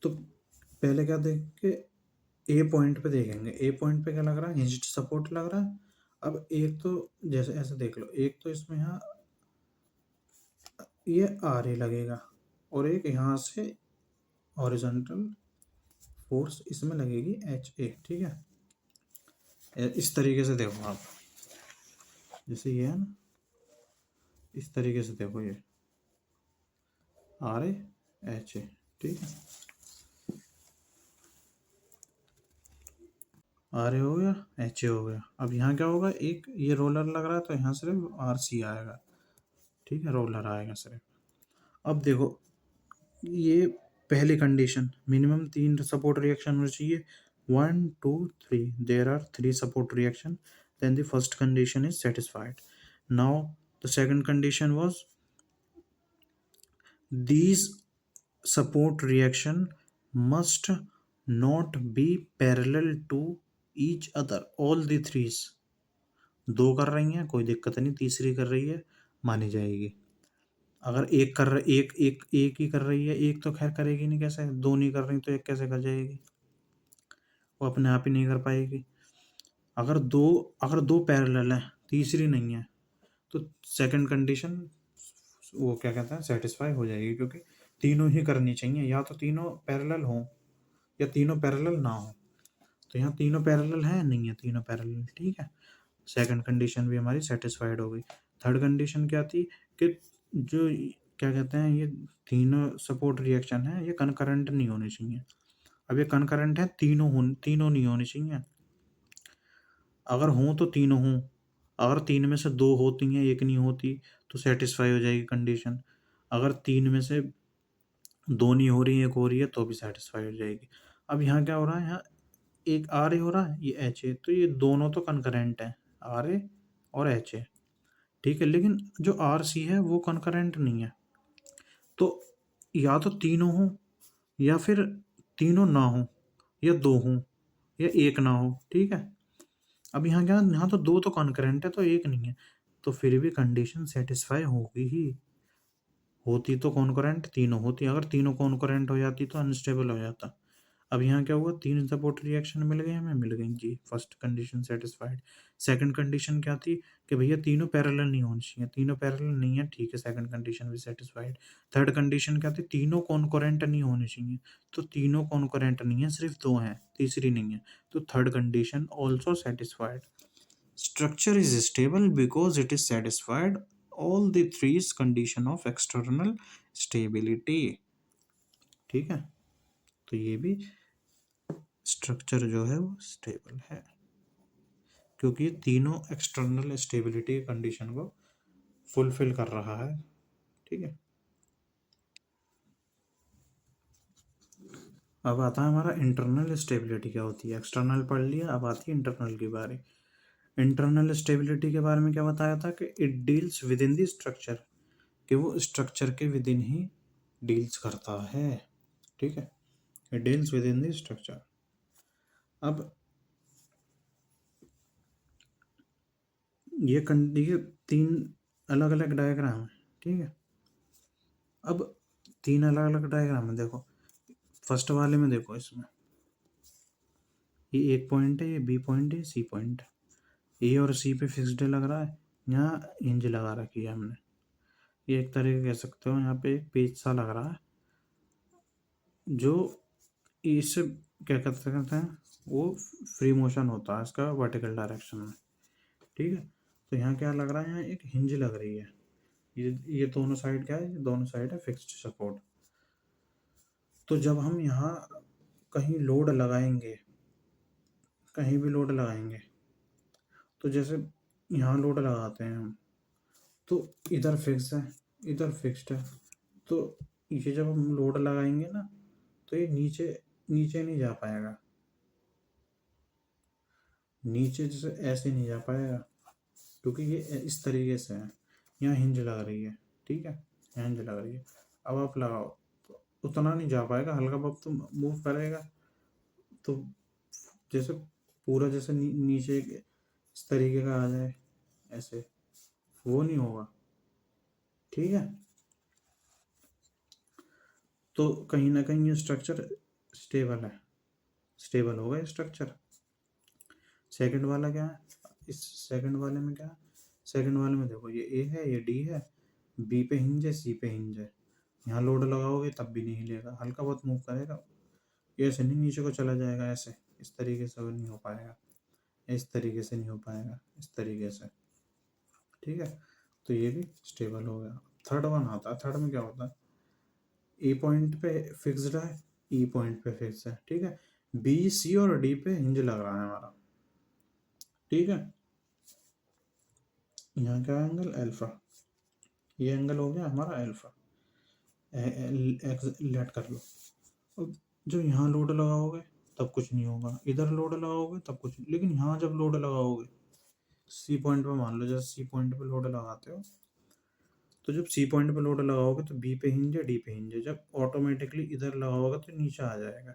तो पहले क्या देख के ए पॉइंट पे देखेंगे, ए पॉइंट पे क्या लग रहा है, हिंज्ड सपोर्ट लग रहा है। अब एक तो जैसे ऐसे देख लो, एक तो इसमें यहाँ ये आर ए लगेगा, और एक यहाँ से हॉरिजॉन्टल फोर्स इसमें लगेगी एच ए, ठीक है। इस तरीके से देखो आप, जैसे ये है ना, इस तरीके से देखो, ये आर ए एच ए, ठीक है। आर ए हो गया, एच ए हो गया। अब यहाँ क्या होगा, एक ये रोलर लग रहा है तो यहाँ सिर्फ आर सी आएगा, ठीक है, रोलर आएगा सिर्फ। अब देखो, ये पहली कंडीशन, मिनिमम 3 सपोर्ट रिएक्शन होना चाहिए, 1 2 3, there are 3 support reaction, then the first condition is satisfied. Now the second condition was these support reaction must not be parallel to each other, all the threes। दो कर रही हैं कोई दिक्कत नहीं, तीसरी कर रही है मानी जाएगी। अगर एक कर रही, एक ही कर रही है, एक तो खैर करेगी नहीं, कैसे, दो नहीं कर रही तो एक कैसे कर जाएगी, वो अपने आप ही नहीं कर पाएगी। अगर दो पैरेलल है, तीसरी नहीं है, तो सेकंड कंडीशन वो क्या कहते हैं, सेटिस्फाई हो जाएगी, क्योंकि तीनों ही करनी चाहिए, या तो तीनों पैरेलल हों या तीनों पैरेलल ना हो। तो यहाँ तीनों पैरेलल है, नहीं है तीनों पैरेलल, ठीक है। सेकंड कंडीशन भी हमारी सेटिस्फाइड हो गई। थर्ड कंडीशन क्या थी कि जो क्या कहते हैं, ये तीनों सपोर्ट रिएक्शन है, ये कनकरेंट नहीं होनी चाहिए। अब ये कनकरेंट है, तीनों नहीं होनी चाहिए। अगर हों तो तीनों हों, अगर तीन में से दो होती हैं, एक नहीं होती, तो सेटिस्फाई हो जाएगी कंडीशन। अगर तीन में से दो नहीं हो रही, एक हो रही है, तो भी सेटिस्फाई हो जाएगी। अब यहाँ क्या हो रहा है, यहाँ एक आर ए हो रहा है, ये एच ए, तो ये दोनों तो कनकरेंट हैं, आर ए और एच ए, ठीक है। लेकिन जो आर सी है वो कनकरेंट नहीं है, तो या तो तीनों हो, या फिर तीनों ना हो, या दो हो, या एक ना हो, ठीक है। अब यहाँ क्या, यहाँ तो दो तो कॉन्करेंट है तो एक नहीं है, तो फिर भी कंडीशन सेटिस्फाई होगी ही। होती तो कॉन्करेंट तीनों होती, अगर तीनों कॉन्करेंट हो जाती तो अनस्टेबल हो जाता। अब यहाँ क्या हुआ, 3 सपोर्ट रिएक्शन मिल गए हमें, मिल गई जी, first condition satisfied. Second condition क्या थी कि भैया तीनों पैरेलल नहीं होनी चाहिए, तीनों पैरेलल नहीं है, ठीक है, सेकंड कंडीशन भी सेटिस्फाइड। थर्ड कंडीशन क्या थी, तीनों कॉन्करेंट नहीं होनी चाहिए, तो तीनों कॉन्करेंट नहीं है, सिर्फ दो हैं, तीसरी नहीं है, तो third condition also satisfied. Structure is stable because it is satisfied all the three condition of external stability, ठीक है। तो ये भी स्ट्रक्चर जो है वो स्टेबल है, क्योंकि ये तीनों एक्सटर्नल स्टेबिलिटी कंडीशन को फुलफिल कर रहा है, ठीक है। अब आता है हमारा इंटरनल स्टेबिलिटी क्या होती है। एक्सटर्नल पढ़ लिया, अब आती है इंटरनल की बारी। इंटरनल स्टेबिलिटी के बारे में क्या बताया था कि it deals with in the structure, कि वो स्ट्रक्चर के विद इन ही डील्स करता है, ठीक है, it deals with in the structure. अब ये तीन अलग अलग डायग्राम है, ठीक है। अब तीन अलग अलग डायग्राम है, देखो फर्स्ट वाले में देखो, इसमें ये एक पॉइंट है, ये बी पॉइंट है, सी पॉइंट है, ए और सी पे फिक्स्ड लग रहा है, यहाँ हिंज लगा रखी है हमने, ये एक तरीके कह सकते हो, यहाँ पे एक पेज सा लग रहा है, जो इस क्या कहते हैं, वो फ्री मोशन होता है इसका वर्टिकल डायरेक्शन में, ठीक है। तो यहाँ क्या लग रहा है, यहाँ एक हिंज लग रही है, ये दोनों साइड क्या है, ये दोनों साइड है फिक्स्ड सपोर्ट। तो जब हम यहाँ कहीं लोड लगाएंगे, कहीं भी लोड लगाएंगे, तो जैसे यहाँ लोड लगाते हैं हम, तो इधर फिक्स है, इधर फिक्स्ड है, तो ये जब हम लोड लगाएंगे ना, तो ये नीचे नीचे नहीं जा पाएगा, नीचे जैसे ऐसे नहीं जा पाएगा, क्योंकि ये इस तरीके से है, यहाँ हिंज लग रही है, ठीक है, यहाँ हिंज लग रही है। अब आप लगाओ तो उतना नहीं जा पाएगा, हल्का बहुत तो मूव करेगा, तो जैसे पूरा जैसे नीचे इस तरीके का आ जाए ऐसे, वो नहीं होगा, ठीक है। तो कहीं ना कहीं ये स्ट्रक्चर स्टेबल है, स्टेबल होगा ये स्ट्रक्चर। सेकंड वाला क्या है, इस सेकंड वाले में क्या है, सेकंड वाले में देखो ये ए है, ये डी है, बी पे हिंज है, सी पे हिंज है। यहाँ लोड लगाओगे तब भी नहीं हिलेगा, हल्का बहुत मूव करेगा, ये ऐसे नहीं नीचे को चला जाएगा, ऐसे इस तरीके से वो नहीं हो पाएगा, इस तरीके से नहीं हो पाएगा, इस तरीके से, ठीक है। तो ये भी स्टेबल हो गया। थर्ड वन आता है, थर्ड में क्या होता है, ए पॉइंट पे फिक्स्ड है, ई पॉइंट पे फिक्स है, ठीक है, बी सी और डी पे हिंज लग रहा है हमारा, ठीक है। यहाँ का एंगल अल्फा, ये एंगल हो गया हमारा अल्फा, लेट कर लो। अब जब यहाँ लोड लगाओगे तब कुछ नहीं होगा, इधर लोड लगाओगे तब कुछ, लेकिन यहाँ जब लोड लगाओगे सी पॉइंट पे, मान लो जैसे सी पॉइंट पे लोड लगाते हो, तो जब सी पॉइंट पे लोड लगाओगे तो बी पे हिंज है, डी पे हिंज है, जब ऑटोमेटिकली इधर लगाओगे तो नीचे आ जाएगा,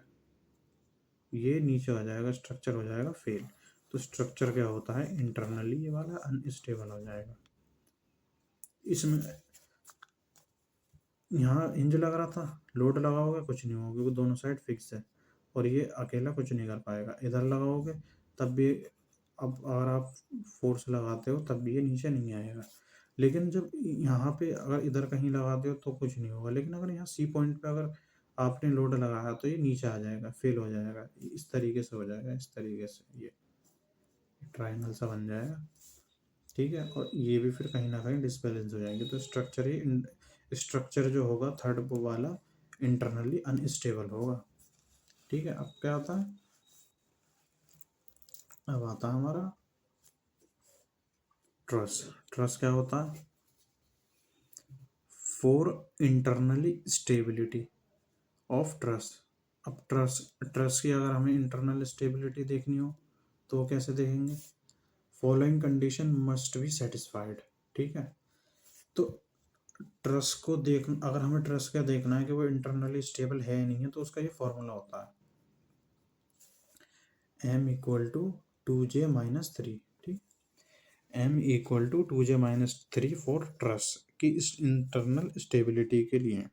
ये नीचे आ जाएगा, स्ट्रक्चर हो जाएगा फेल। तो स्ट्रक्चर क्या होता है, इंटरनली ये वाला अनस्टेबल हो जाएगा। इसमें यहाँ हिंज लग रहा था, लोड लगाओगे कुछ नहीं होगा क्योंकि दोनों साइड फिक्स है, और ये अकेला कुछ नहीं कर पाएगा, इधर लगाओगे तब भी, अब अगर आप फोर्स लगाते हो तब भी ये नीचे नहीं आएगा। लेकिन जब यहाँ पे अगर इधर कहीं लगाते हो तो कुछ नहीं होगा, लेकिन अगर यहाँ सी पॉइंट पे अगर आपने लोड लगाया तो ये नीचे आ जाएगा, फेल हो जाएगा, इस तरीके से हो जाएगा, इस तरीके से ये ट्रायंगल सा बन जाएगा, ठीक है। और ये भी फिर कहीं ना कहीं डिसबैलेंस हो जाएंगे। तो स्ट्रक्चर जो होगा थर्ड वाला इंटरनली अनस्टेबल होगा, ठीक है। अब क्या आता है, अब आता है हमारा ट्रस। ट्रस क्या होता है, for internally stability of truss. अब ट्रस, ट्रस की अगर हमें इंटरनल स्टेबिलिटी देखनी हो तो वो कैसे देखेंगे, following condition must be satisfied, ठीक है। तो ट्रस को देख, अगर हमें ट्रस क्या देखना है कि वो इंटरनली स्टेबल है नहीं है, तो उसका ये फॉर्मूला होता है m इक्वल टू 2j-3, ठीक, m equal to 2j-3 for truss की इस इंटरनल स्टेबिलिटी के लिए।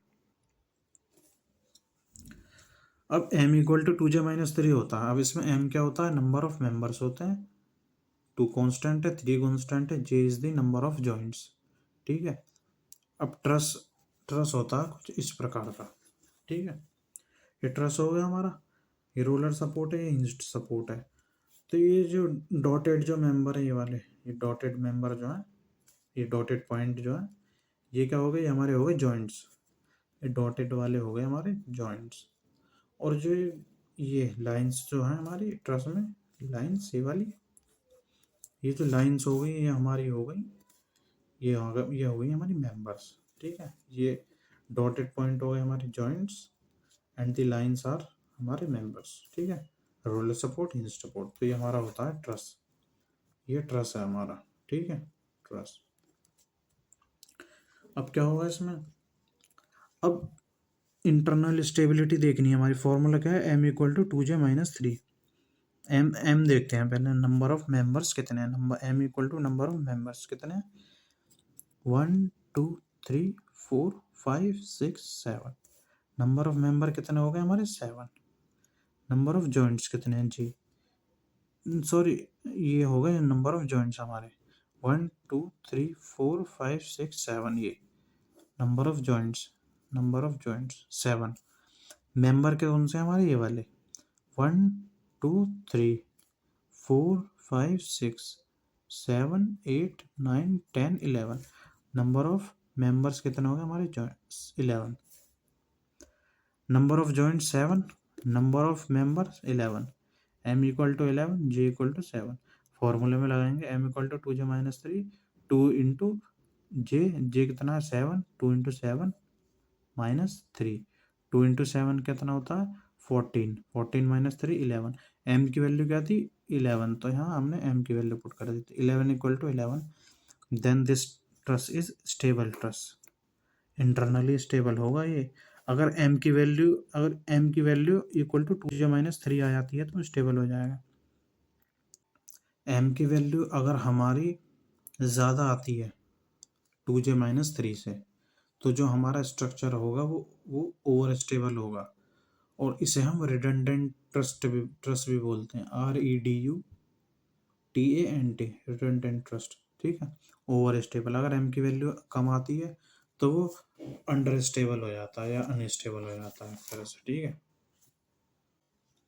अब m इक्वल टू 2j-3 होता है, अब इसमें m क्या होता है, नंबर ऑफ मेंबर्स होते हैं, 2 कांस्टेंट है, 3 कांस्टेंट है, j is the number of joints, ठीक है। अब ट्रस, ट्रस होता है कुछ इस प्रकार का, ठीक है। ये ट्रस हो गया हमारा, ये रोलर सपोर्ट है, ये हिंज्ड सपोर्ट है। तो ये जो डॉटेड जो मेंबर है, ये वाले, ये डॉटेड मेंबर जो है, ये डॉटेड पॉइंट जो है, ये क्या हो गए, हमारे हो गए जॉइंट्स, ये डॉटेड वाले हो गए हमारे जॉइंट्स। और जो ये लाइंस जो है हमारी ट्रस में, लाइंस ये वाली, ये जो लाइंस हो गई ये हमारी हो गई, ये हो गई, ये हो गई हमारी मेंबर्स, ठीक है। ये डॉटेड पॉइंट हो गए हमारे joints and the lines are हमारे मेंबर्स, ठीक है। रोलर सपोर्ट, हिंज सपोर्ट, तो ये हमारा होता है ट्रस, ये ट्रस है हमारा, ठीक है, ट्रस। अब क्या होगा इसमें, अब इंटरनल स्टेबिलिटी देखनी है हमारी, फॉर्मूला क्या है, m equal to 2j-3। M देखते हैं पहले, नंबर ऑफ मेंबर्स कितने हैं, number m equal to number of members कितने हैं, 1 2 3 4 5 6 7। नंबर ऑफ मेंबर कितने हो गए हमारे, 7। नंबर ऑफ जॉइंट्स कितने हैं जी, सॉरी, ये हो गए नंबर ऑफ जॉइंट्स हमारे, 1 2 3 4 5 6 7, ये number of joints, number of joints 7। Member के कौन से हमारे, ये वाले, 1 2 3 4 5 6 7 8 9 10 11। नंबर ऑफ मेंबर्स कितने हो गए हमारे, joints 11। Number of joint 7, number of members 11, m equal to 11, j equal to 7। फॉर्मूले में लगाएंगे m equal to 2j-3, 2 into J कितना है 7, 2 इंटू 7 -3, 2 इंटू 7 कितना होता है 14 माइनस 3 11। एम की वैल्यू क्या थी 11, तो यहाँ हमने एम की वैल्यू पुट कर दी थी 11 equal to 11। Then this truss is stable truss, internally stable होगा ये। अगर एम की वैल्यू इक्वल टू 2j माइनस 3 आ जाती है तो स्टेबल हो जाएगा। एम की वैल्यू अगर हमारी ज़्यादा आती है 2j माइनस 3 से, तो जो हमारा स्ट्रक्चर होगा वो ओवर स्टेबल होगा, और इसे हम रिडंडेंट ट्रस्ट भी बोलते हैं, REDUTANT, रिडंडेंट ट्रस्ट। ठीक है, ओवर स्टेबल अगर एम की वैल्यू कम आती है तो वो अंडर स्टेबल हो जाता है या अनस्टेबल हो जाता है एक तरह से। ठीक है,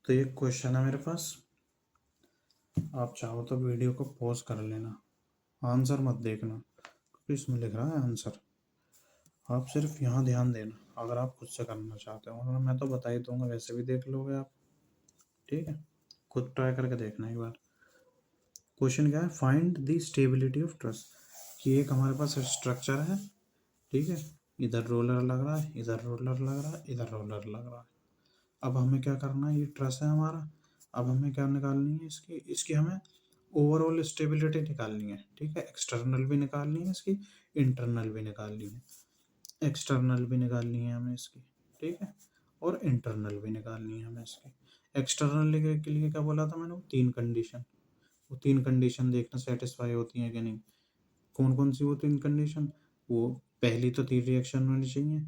तो ये क्वेश्चन है मेरे पास, आप चाहो तो वीडियो को पॉज कर लेना, आंसर मत देखना क्योंकि इसमें लिख रहा है आंसर, आप सिर्फ यहाँ ध्यान देना अगर आप खुद से करना चाहते हो, वरना मैं तो बता ही दूंगा, वैसे भी देख लोगे आप। ठीक है, खुद ट्राई करके देखना एक बार। क्वेश्चन क्या है, find the stability of truss, कि एक हमारे पास स्ट्रक्चर है, ठीक है, इधर रोलर लग रहा है, इधर रोलर लग रहा है, इधर रोलर लग रहा है। अब हमें क्या करना है, ये ट्रस है हमारा, अब हमें क्या निकालनी है इसकी इसकी हमें ओवरऑल स्टेबिलिटी निकालनी है। ठीक है, एक्सटर्नल भी निकालनी है इसकी, इंटरनल भी निकालनी है, एक्सटर्नल भी निकालनी है हमें इसकी, ठीक है, और इंटरनल भी निकालनी है हमें इसकी। एक्सटर्नल के लिए क्या बोला था मैंने, वो 3 कंडीशन, वो 3 कंडीशन देखना सेटिस्फाई होती हैं कि नहीं। कौन कौन सी वो 3 कंडीशन, वो पहली तो 3 रिएक्शन होनी चाहिए,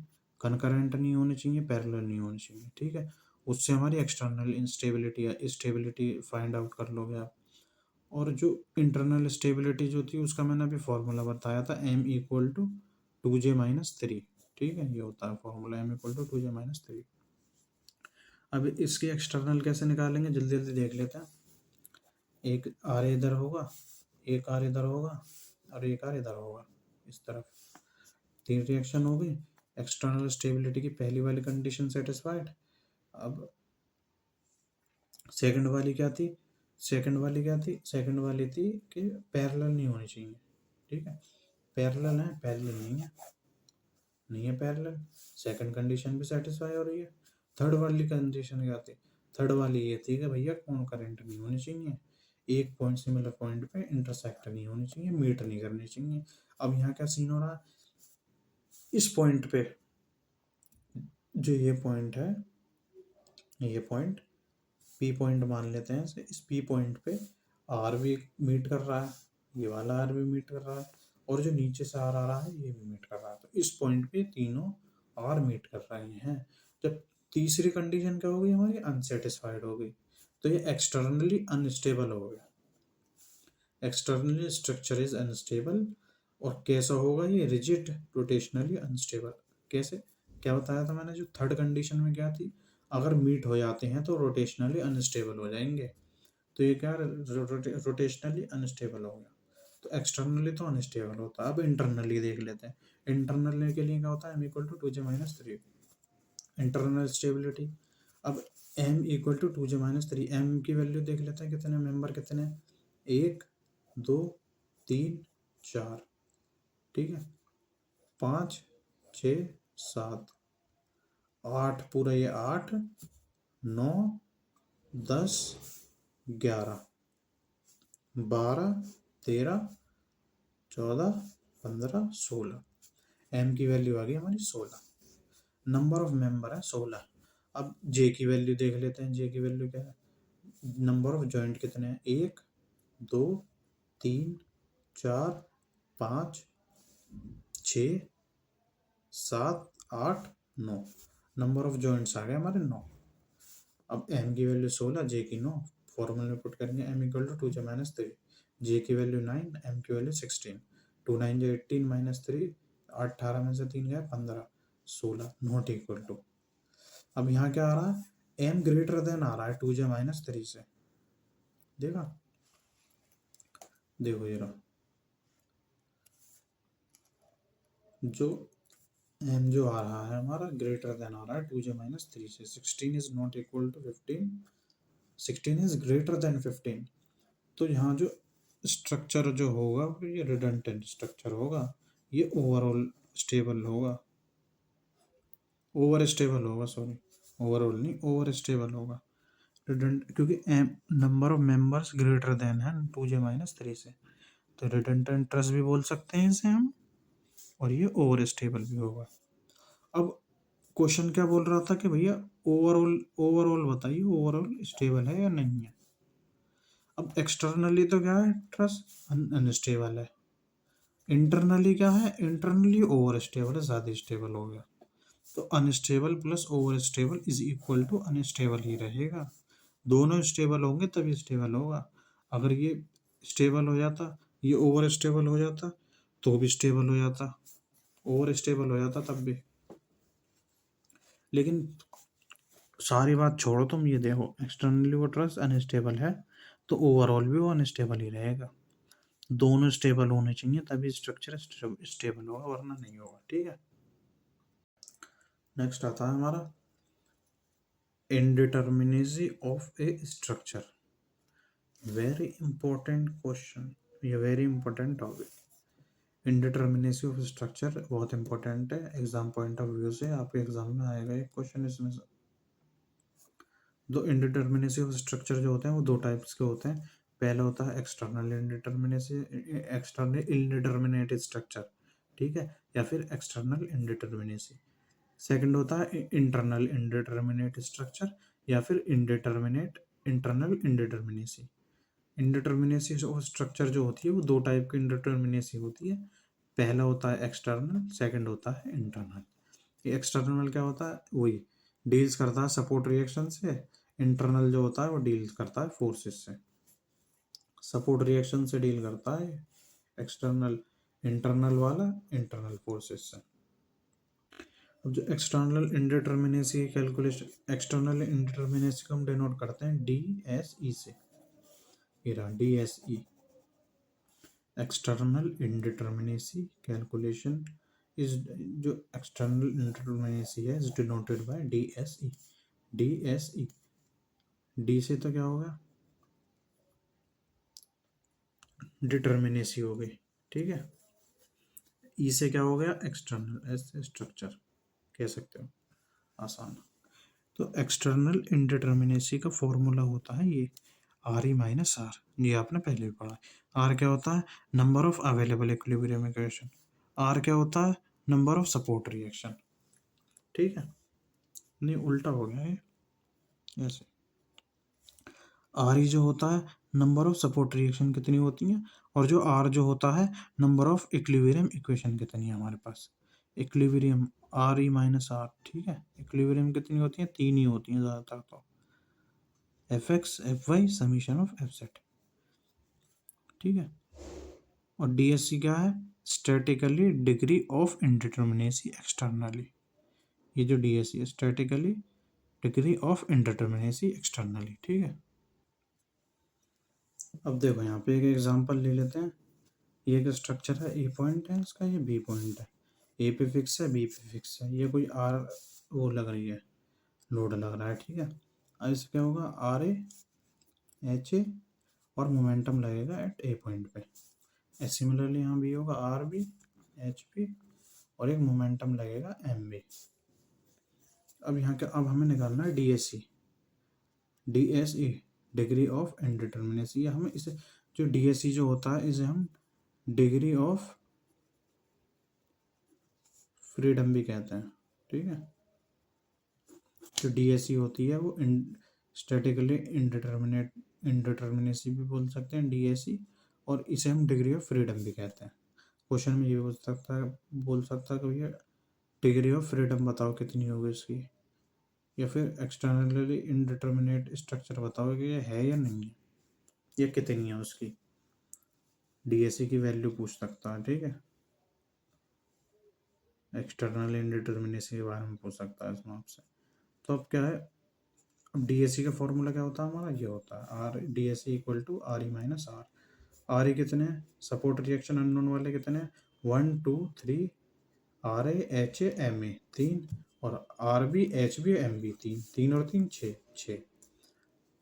कनकरेंट नहीं होनी चाहिए, पैरेलल नहीं होनी चाहिए। ठीक है, उससे हमारी एक्सटर्नल इंस्टेबिलिटी या स्टेबिलिटी फाइंड आउट कर लोगे आप। और जो इंटरनल स्टेबिलिटी जो थी उसका मैंने अभी फॉर्मूला बताया था, m equal to 2j minus 3। ठीक है, ये होता है formula, m equal to 2j minus 3। अब इसकी एक्सटर्नल कैसे निकालेंगे, जल्दी जल्दी देख लेते हैं। एक आर इधर होगा, एक आर इधर होगा, और एक आर इधर होगा इस तरफ, 3 रिएक्शन हो गई। एक्सटर्नल स्टेबिलिटी की पहली वाली कंडीशन सेटिस्फाइड। अब सेकंड वाली क्या थी, सेकंड वाली थी कि पैरेलल नहीं होनी चाहिए। ठीक है, पैरेलल है, पैरेलल नहीं है पैरेलल, सेकंड कंडीशन भी सेटिस्फाई हो रही है। थर्ड वाली कंडीशन क्या थी, थर्ड वाली ये थी कि भैया कौन करंट नहीं होनी चाहिए, एक पॉइंट सिमिलर पॉइंट पे इंटरसेक्ट नहीं होनी चाहिए, मीट नहीं करनी चाहिए। अब यहाँ क्या सीन हो रहा है, इस पॉइंट पे जो ये पॉइंट है, ये पॉइंट पी पॉइंट मान लेते हैं इसे, इस पी पॉइंट पे आर भी मीट कर रहा है, ये वाला आर भी मीट कर रहा है, और जो नीचे से आर आ रहा है ये भी मीट कर रहा है, तो इस पॉइंट पे तीनों आर मीट कर रहे हैं। जब तीसरी कंडीशन क्या हो गई हमारी, अनसेटिस्फाइड हो गई, तो ये एक्सटर्नली अनस्टेबल हो गया, एक्सटर्नली स्ट्रक्चर इज अनस्टेबल। और कैसा होगा ये, रिजिड रोटेशनली अनस्टेबल। कैसे, क्या बताया था मैंने, जो थर्ड कंडीशन में क्या थी, अगर मीट हो जाते हैं तो रोटेशनली अनस्टेबल हो जाएंगे, तो ये क्या रोटेशनली अनस्टेबल हो गया, तो एक्सटर्नली तो अनस्टेबल होता है। अब इंटरनली देख लेते हैं, इंटरनल के लिए क्या होता है, m equal to 2j minus 3, internal stability. अब m equal to 2j minus 3, m की वैल्यू देख लेते हैं कितने मेंबर कितने, 1 2 3 4, ठीक है, 5 6 7 8, पूरा ये 8 9 10 11 12 13 14 15 16, एम की वैल्यू आ गई हमारी 16, नंबर ऑफ मेंबर है 16। अब जे की वैल्यू देख लेते हैं, जे की वैल्यू क्या है, नंबर ऑफ जॉइंट कितने हैं, 1 2 3 4 5 6 7 8 9, नंबर ऑफ जॉइंट्स आ गए हमारे 9। अब एम की वैल्यू 16, जे की 9, फॉर्मूला में पुट करेंगे, m equal to 2j minus 3, J की वैल्यू 9, m की वैल्यू 16, 2 9 जो 18 माइनस 3, 18 में से 3 गया 15, 16 नॉट इक्वल टू। अब यहाँ क्या आ रहा है, m ग्रेटर देन आ रहा है 2j माइनस 3 से, देखा, देखो ये रहा, जो m जो आ रहा है हमारा ग्रेटर देन आ रहा है 2j माइनस 3 से, 16 is not equal to 15, 16 is greater than 15। तो यहाँ जो स्ट्रक्चर जो होगा ये रिडंडेंट स्ट्रक्चर होगा, ये ओवरऑल स्टेबल होगा, ओवर स्टेबल होगा, सॉरी, ओवरऑल नहीं, ओवर स्टेबल होगा। क्योंकि number of members greater than है 2j-3 से, तो रिडंडेंट ट्रस्ट भी बोल सकते हैं इसे हम, और ये ओवर स्टेबल भी होगा। अब क्वेश्चन क्या बोल रहा था कि भैया ओवरऑल, ओवरऑल बताइए ओवरऑल स्टेबल है या नहीं है। अब एक्सटर्नली तो क्या है, ट्रस्ट अनस्टेबल है। इंटरनली क्या है, इंटरनली ओवर स्टेबल है, ज़्यादा स्टेबल हो गया। तो unstable plus over stable is equal to unstable ही रहेगा। दोनों स्टेबल होंगे तभी स्टेबल होगा। अगर ये स्टेबल हो जाता, ये ओवर स्टेबल हो जाता, तो भी स्टेबल हो जाता, ओवर स्टेबल हो जाता तब भी। लेकिन सारी बात छोड़ो, तुम ये देखो एक्सटर्नली वो ट्रस्ट अनस्टेबल है, तो ओवरऑल भी वो अनस्टेबल ही रहेगा। दोनों स्टेबल होने चाहिए तभी स्ट्रक्चर स्टेबल होगा, वरना नहीं होगा। ठीक है, नेक्स्ट आता है हमारा indeterminacy of a structure. Very important question, ये very important topic. Indeterminacy of structure बहुत इंपॉर्टेंट है एग्जाम पॉइंट ऑफ व्यू से, आपके एग्जाम में आएगा एक क्वेश्चन इसमें से। दो इनडिटर्मिनेसी ऑफ स्ट्रक्चर जो होते हैं वो दो टाइप्स के होते हैं। पहला होता है external indeterminacy, external indeterminate structure, ठीक है, या फिर एक्सटर्नल इनडिटर्मिनेसी। सेकंड होता है इंटरनल इनडिटर्मिनेट स्ट्रक्चर, या फिर indeterminate internal indeterminacy. Indeterminacy of structure जो होती है वो दो टाइप की इनडिटर्मिनेसी होती है। पहला होता है एक्सटर्नल, सेकंड होता है इंटरनल। ये एक्सटर्नल क्या होता है, वही डील्स करता है सपोर्ट रिएक्शन से। इंटरनल जो होता है वो डील्स करता है फोर्सेस से। सपोर्ट रिएक्शन से डील करता है एक्सटर्नल, इंटरनल वाला इंटरनल फोर्सेस से। अब जो external indeterminacy calculation, external indeterminacy को हम डिनोट करते हैं डी एस ई से। ये रहा D S E, external indeterminacy calculation is, जो एक्सटर्नल इंडिटर्मिनेसी है is denoted by D S E. D S E, D से तो क्या होगा, डिटर्मिनेसी हो गई, ठीक है। ई से क्या हो गया, एक्सटर्नल, एस स्ट्रक्चर कह सकते हो, आसान। तो एक्सटर्नल इंडिटर्मिनेसी का फॉर्मूला होता है ये आर ई माइनस आर, ये आपने पहले भी पढ़ा है। आर क्या होता है, number of available equilibrium equation. R क्या होता है, नंबर ऑफ सपोर्ट रिएक्शन, ठीक है। नहीं उल्टा हो गया ये, ऐसे। आर ई जो होता है नंबर ऑफ सपोर्ट रिएक्शन कितनी होती हैं, और जो आर जो होता है नंबर ऑफ इक्विलिब्रियम इक्वेशन कितनी है हमारे पास। Equilibrium R E minus R, ठीक है। इक्विलिब्रियम कितनी होती है, तीन ही होती हैं ज़्यादातर, तो F X F Y summation of F set, ठीक है। और डी एस सी क्या है, statically degree of indeterminacy externally. ये जो डी एस सी है statically degree of indeterminacy externally, ठीक है। अब देखो यहाँ पे एक एग्जांपल ले लेते हैं। ये एक स्ट्रक्चर है, ए पॉइंट है इसका, ये बी पॉइंट है। ए पे फिक्स है, बी पे फिक्स है, ये कोई आर वो लग रही है, लोड लग रहा है, ठीक है। अब इससे क्या होगा, आर ए एच ए और मोमेंटम लगेगा एट ए पॉइंट पे। सिमिलरली यहाँ भी होगा आर बी एच पी और एक मोमेंटम लगेगा एम बी। अब यहाँ का अब हमें निकालना है D S C, D S E degree of indeterminacy. या हमें इसे, जो डी एस सी जो होता है इसे हम डिग्री ऑफ फ्रीडम भी कहते हैं, ठीक है। जो डी एस सी होती है वो स्टैटिकली इंडिटर्मिनेट इंडिटर्मिनेसी भी बोल सकते हैं डी एस सी, और इसे हम डिग्री ऑफ फ्रीडम भी कहते हैं। क्वेश्चन में ये बोल सकता है कि भैया डिग्री ऑफ फ्रीडम बताओ कितनी होगी इसकी, या फिर एक्सटर्नली इनडिटर्मिनेट स्ट्रक्चर बताओ कि ये है या नहीं है, या कितनी है उसकी। डीएससी की वैल्यू पूछ सकता है, ठीक है। एक्सटर्नल इनडिटर्मिनेसी के बारे में पूछ सकता है इसमें आपसे। तो अब क्या है, अब डीएससी का फॉर्मूला क्या होता है हमारा, ये होता है R D S C equal to R E minus R. R E कितने हैं, सपोर्ट रिएक्शन अननोन वाले कितने हैं, 1 2 3, R A H A M A 3, और R B H B M B 3, 3 और 3 6।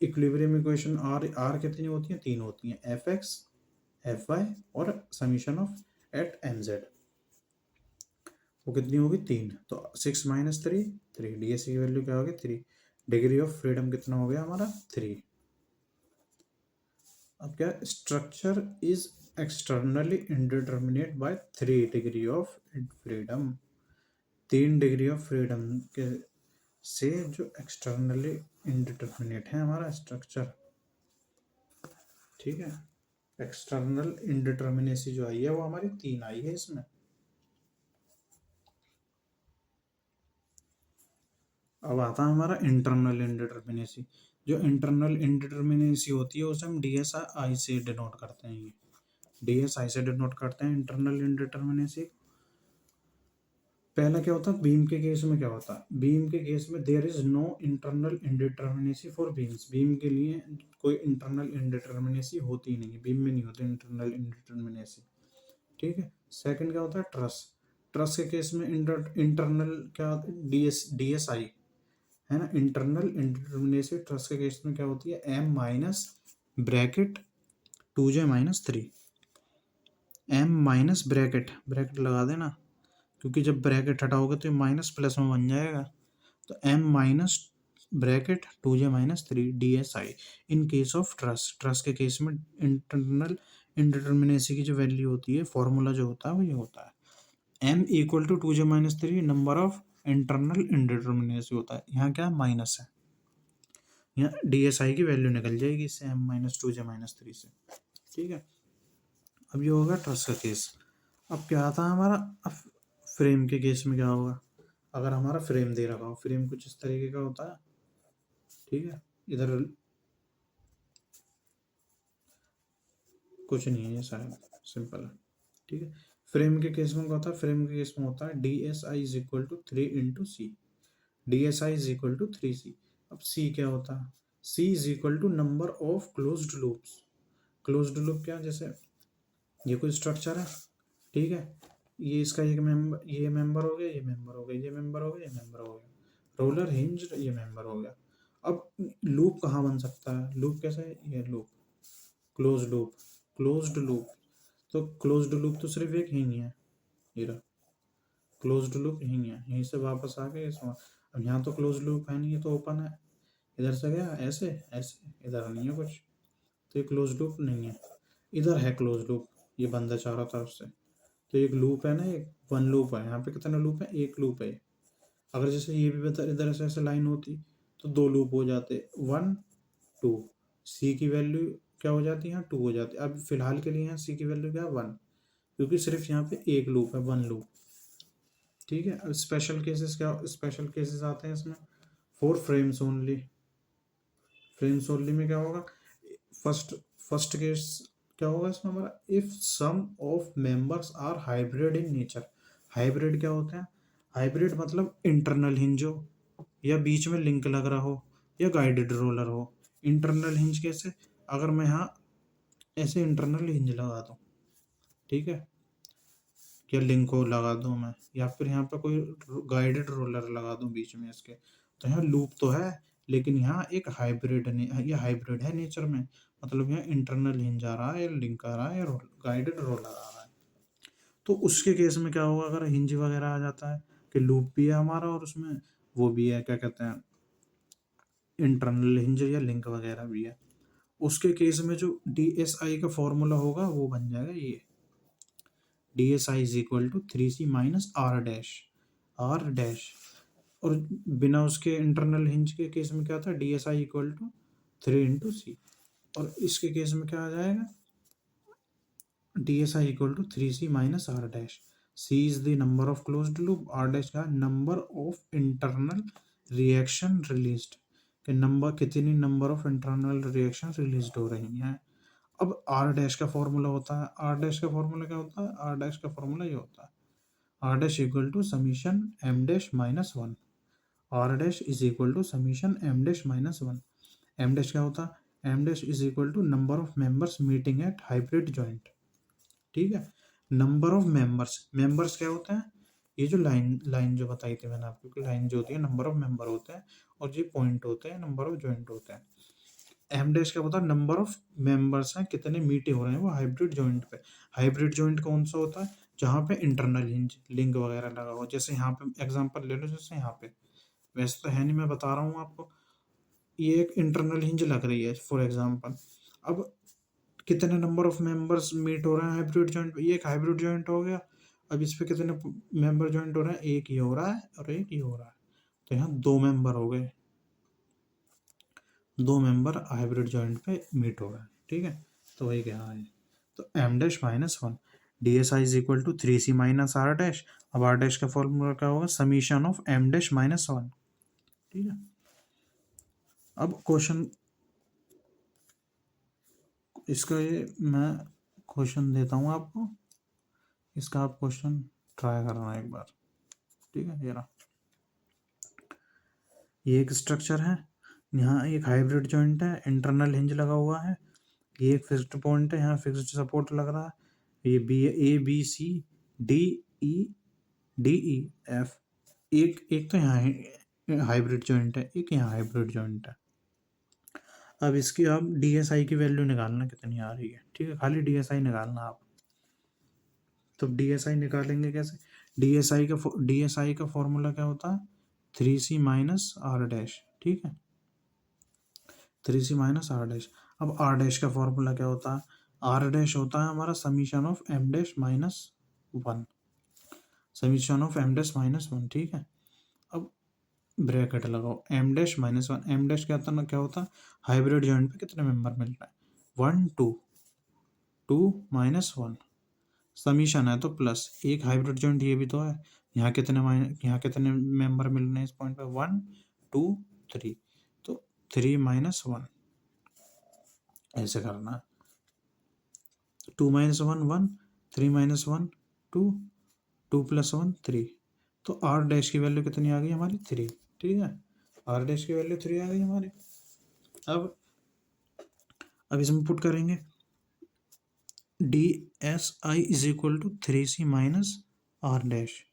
इक्विलिब्रियम इक्वेशन आर आर कितनी होती हैं, 3 होती हैं, एफ एक्स एफ वाई और summation of at M Z. वो कितनी होगी 3, तो 6 माइनस 3 3, डीएस की वैल्यू क्या होगी 3, डिग्री ऑफ फ्रीडम कितना हो गया हमारा 3। अब क्या, structure is externally indeterminate by 3 degree of freedom, 3 degree of freedom के से जो एक्सटर्नली इंडिटरमिनेट है हमारा स्ट्रक्चर, ठीक है। एक्सटर्नल इंडिटरमिनेसी जो आई है वो हमारी 3 आई है इसमें। अब आता है हमारा इंटरनल इंडिटरमिनेसी। जो इंटरनल इंडिटरमिनेसी होती है उसे हम डीएसआई से डिनोट करते हैं। ये डीएसआई से डिनोट करते हैं इंटरनल इंडिटरमिनेसी। पहला क्या होता है, बीम के केस में क्या होता है, बीम के केस में there is no internal indeterminacy for beams, beam के लिए कोई इंटरनल इंडिटरमिनेसी होती नहीं है, बीम में नहीं होती इंटरनल इंडिटरमिनेसी, ठीक है। सेकंड क्या होता है, ट्रस, ट्रस के केस में इंटरनल क्या, डीएसआई है ना, इंटरनल इंडिटरमिनेसी ट्रस के केस में क्या होती है, M minus bracket 2j-3, M minus bracket, bracket लगा देना, क्योंकि जब ब्रैकेट हटाओगे तो ये माइनस प्लस में बन जाएगा, तो M minus bracket 2j-3 DSI in case of truss. Truss के केस में इंटरनल इंडिटरमिनेसी की जो वैल्यू होती है, फॉर्मूला जो होता है वो ये होता है, M equal to 2j-3 number of internal indeterminacy होता है। यहाँ क्या माइनस है, यहाँ DSI की वैल्यू निकल जाएगी इससे, एम माइनस 2j-3 से, ठीक है। अब ये होगा ट्रस का केस। अब क्या आता है हमारा, अब फ्रेम के केस में क्या होगा, अगर हमारा फ्रेम दे रखा हो, फ्रेम कुछ इस तरीके का होता है, ठीक है। इधर कुछ नहीं है, ये शायद सिंपल है, ठीक है। फ्रेम के केस में क्या होता है, फ्रेम के केस में होता है D S I is equal to 3 × C, D S I is equal to 3C। अब C क्या होता है, C is equal to number of closed loops. Closed loop क्या, जैसे ये कोई स्ट्रक्चर है, ठीक है, ये इसका एक मेंबर, ये मेंबर हो गया, ये मेंबर हो गया, ये मेंबर हो गया, ये मेंबर हो गया, रोलर हिंज, ये मेंबर हो गया। अब लूप कहाँ बन सकता है, लूप कैसे है, ये loop, close loop, closed loop, तो क्लोज्ड लूप तो सिर्फ एक ही नहीं है, ये रहा क्लोज्ड लूप यही है, यहीं से वापस आ गए इसमें। अब यहाँ तो क्लोज लूप है नहीं, ये तो ओपन है, इधर से गया ऐसे ऐसे, इधर नहीं है कुछ, तो ये क्लोज लूप नहीं है। इधर है क्लोज लूप, ये बंद है चारों तरफ से, तो एक लूप है ना, एक वन लूप है, यहाँ पे कितने लूप है, एक लूप है। अगर जैसे ये भी बता, इधर से ऐसे लाइन होती तो 2 लूप हो जाते, 1 2, सी की वैल्यू क्या हो जाती है, यहाँ 2 हो जाती। अब फिलहाल के लिए यहाँ सी की वैल्यू क्या है 1, क्योंकि सिर्फ यहाँ पे एक लूप है, 1 लूप, ठीक है। अब स्पेशल केसेस क्या, स्पेशल केसेस आते हैं इसमें, for frames only, frames only में क्या होगा, फर्स्ट फर्स्ट केस क्या होगा इसमें हमारा, if sum of members are hybrid in nature. Hybrid क्या होता है, हाइब्रिड मतलब इंटरनल हिंज हो, या बीच में लिंक लग रहा हो, या गाइडेड रोलर हो। इंटरनल हिंज कैसे, अगर मैं यहाँ ऐसे इंटरनल हिंज लगा दूँ, ठीक है, या लिंक को लगा दूँ मैं, या फिर यहाँ पे कोई गाइडेड रोलर लगा दूँ बीच में इसके, तो यहाँ लूप तो है, लेकिन यहाँ एक हाइब्रिड ने, ये हाइब्रिड है नेचर में, मतलब यहाँ इंटरनल हिंज आ रहा है, या लिंक आ रहा है, या गाइडेड रोलर आ रहा है। तो उसके केस में क्या होगा, अगर हिंज वगैरह आ जाता है कि लूप भी है हमारा और उसमें वो भी है, क्या कहते हैं, इंटरनल हिंज या लिंक वगैरह भी है, उसके केस में जो डी एस आई का फॉर्मूला होगा वो बन जाएगा ये, D S I is equal to 3C minus R dash, R dash. और बिना उसके इंटरनल हिंज के केस में क्या था, D S I equal to 3 × C, और इसके केस में क्या आ जाएगा, D S I equal to 3C minus R dash. C is the number of closed loop, R dash का number of internal reaction released, के नंबर, कितनी number of internal reaction release हो रही हैं। अब आर डैश का formula होता है, आर डैश का फॉर्मूला क्या होता है, आर डैश का फॉर्मूला ये होता है, R dash equal to summation M dash -1, R dash is equal to summation M dash -1। M dash क्या होता है, M dash is equal to number of members meeting at hybrid joint, ठीक है। Number of members, members क्या होता है, ये जो लाइन लाइन जो बताई थी मैंने आपको कि लाइन जो होती है नंबर ऑफ मेंबर होते हैं, और ये पॉइंट होते हैं नंबर ऑफ जॉइंट होते हैं। एम डैश क्या होता है, नंबर ऑफ मेंबर्स हैं, कितने मीटे हो रहे हैं वो हाइब्रिड जॉइंट पे। हाइब्रिड जॉइंट कौन सा होता है, जहाँ पे इंटरनल हिंज लिंक वगैरह लगा हो। जैसे यहाँ पे एग्जांपल ले लो, जैसे यहाँ पे, वैसे तो है नहीं, मैं बता रहा हूँ आपको, ये एक इंटरनल हिंज लग रही है फॉर एग्जांपल। अब कितने नंबर ऑफ मेंबर्स मीट हो रहे हैं हाइब्रिड जॉइंट, ये एक हाइब्रिड जॉइंट हो गया। अब इस पे कितने मेंबर जॉइंट हो रहे हैं, एक ही हो रहा है और एक ही हो रहा है, तो यहाँ दो मेंबर हो गए, दो मेंबर हाइब्रिड जॉइंट पे मीट हो गए, ठीक है। तो वही क्या है, तो M dash minus one D S I is equal to three C minus R dash. अब आर डैश का फॉर्मूला क्या होगा, summation of M dash minus one, ठीक है। अब क्वेश्चन, इसका ये मैं क्वेश्चन देता हूँ आपको, इसका आप क्वेश्चन ट्राई करना एक बार, ठीक है। ये रहा, ये एक स्ट्रक्चर है, यहाँ एक हाइब्रिड जॉइंट है, इंटरनल हिंज लगा हुआ है, ये एक फिक्स्ड पॉइंट है, यहाँ फिक्स्ड सपोर्ट लग रहा है, ये B A B C D E D E F, एक एक तो यहाँ हाइब्रिड जॉइंट है, एक यहाँ हाइब्रिड जॉइंट है। अब इसकी आप डी एस आई की वैल्यू निकालना कितनी आ रही है, ठीक है, खाली डी एस आई निकालना आप। तो डी एस आई निकालेंगे कैसे, डी एस आई का फॉर्मूला क्या होता है, three C minus R dash, ठीक है, three C minus R dash. अब आर डैश का फॉर्मूला क्या होता है, आर डैश होता है हमारा summation of M dash minus one, summation of M dash minus one, ठीक है। अब ब्रैकेट लगाओ, M dash minus one, M dash क्या होता, क्या होता, हाइब्रिड जॉइंट पे कितने मेंबर मिल रहे हैं, one two, two minus one, summation है तो प्लस, एक हाइब्रिड जॉइंट ये भी तो है, यहाँ कितने मेंबर मिल रहे हैं इस पॉइंट पे, वन टू थ्री, तो थ्री माइनस वन, ऐसे करना है, two minus one one, three minus one two, two plus one three, तो आर डैश की वैल्यू कितनी आ गई हमारी, थ्री, ठीक है, आर डैश की वैल्यू थ्री आ गई हमारी। अब इसमें पुट करेंगे, D S I is equal to three C minus R dash.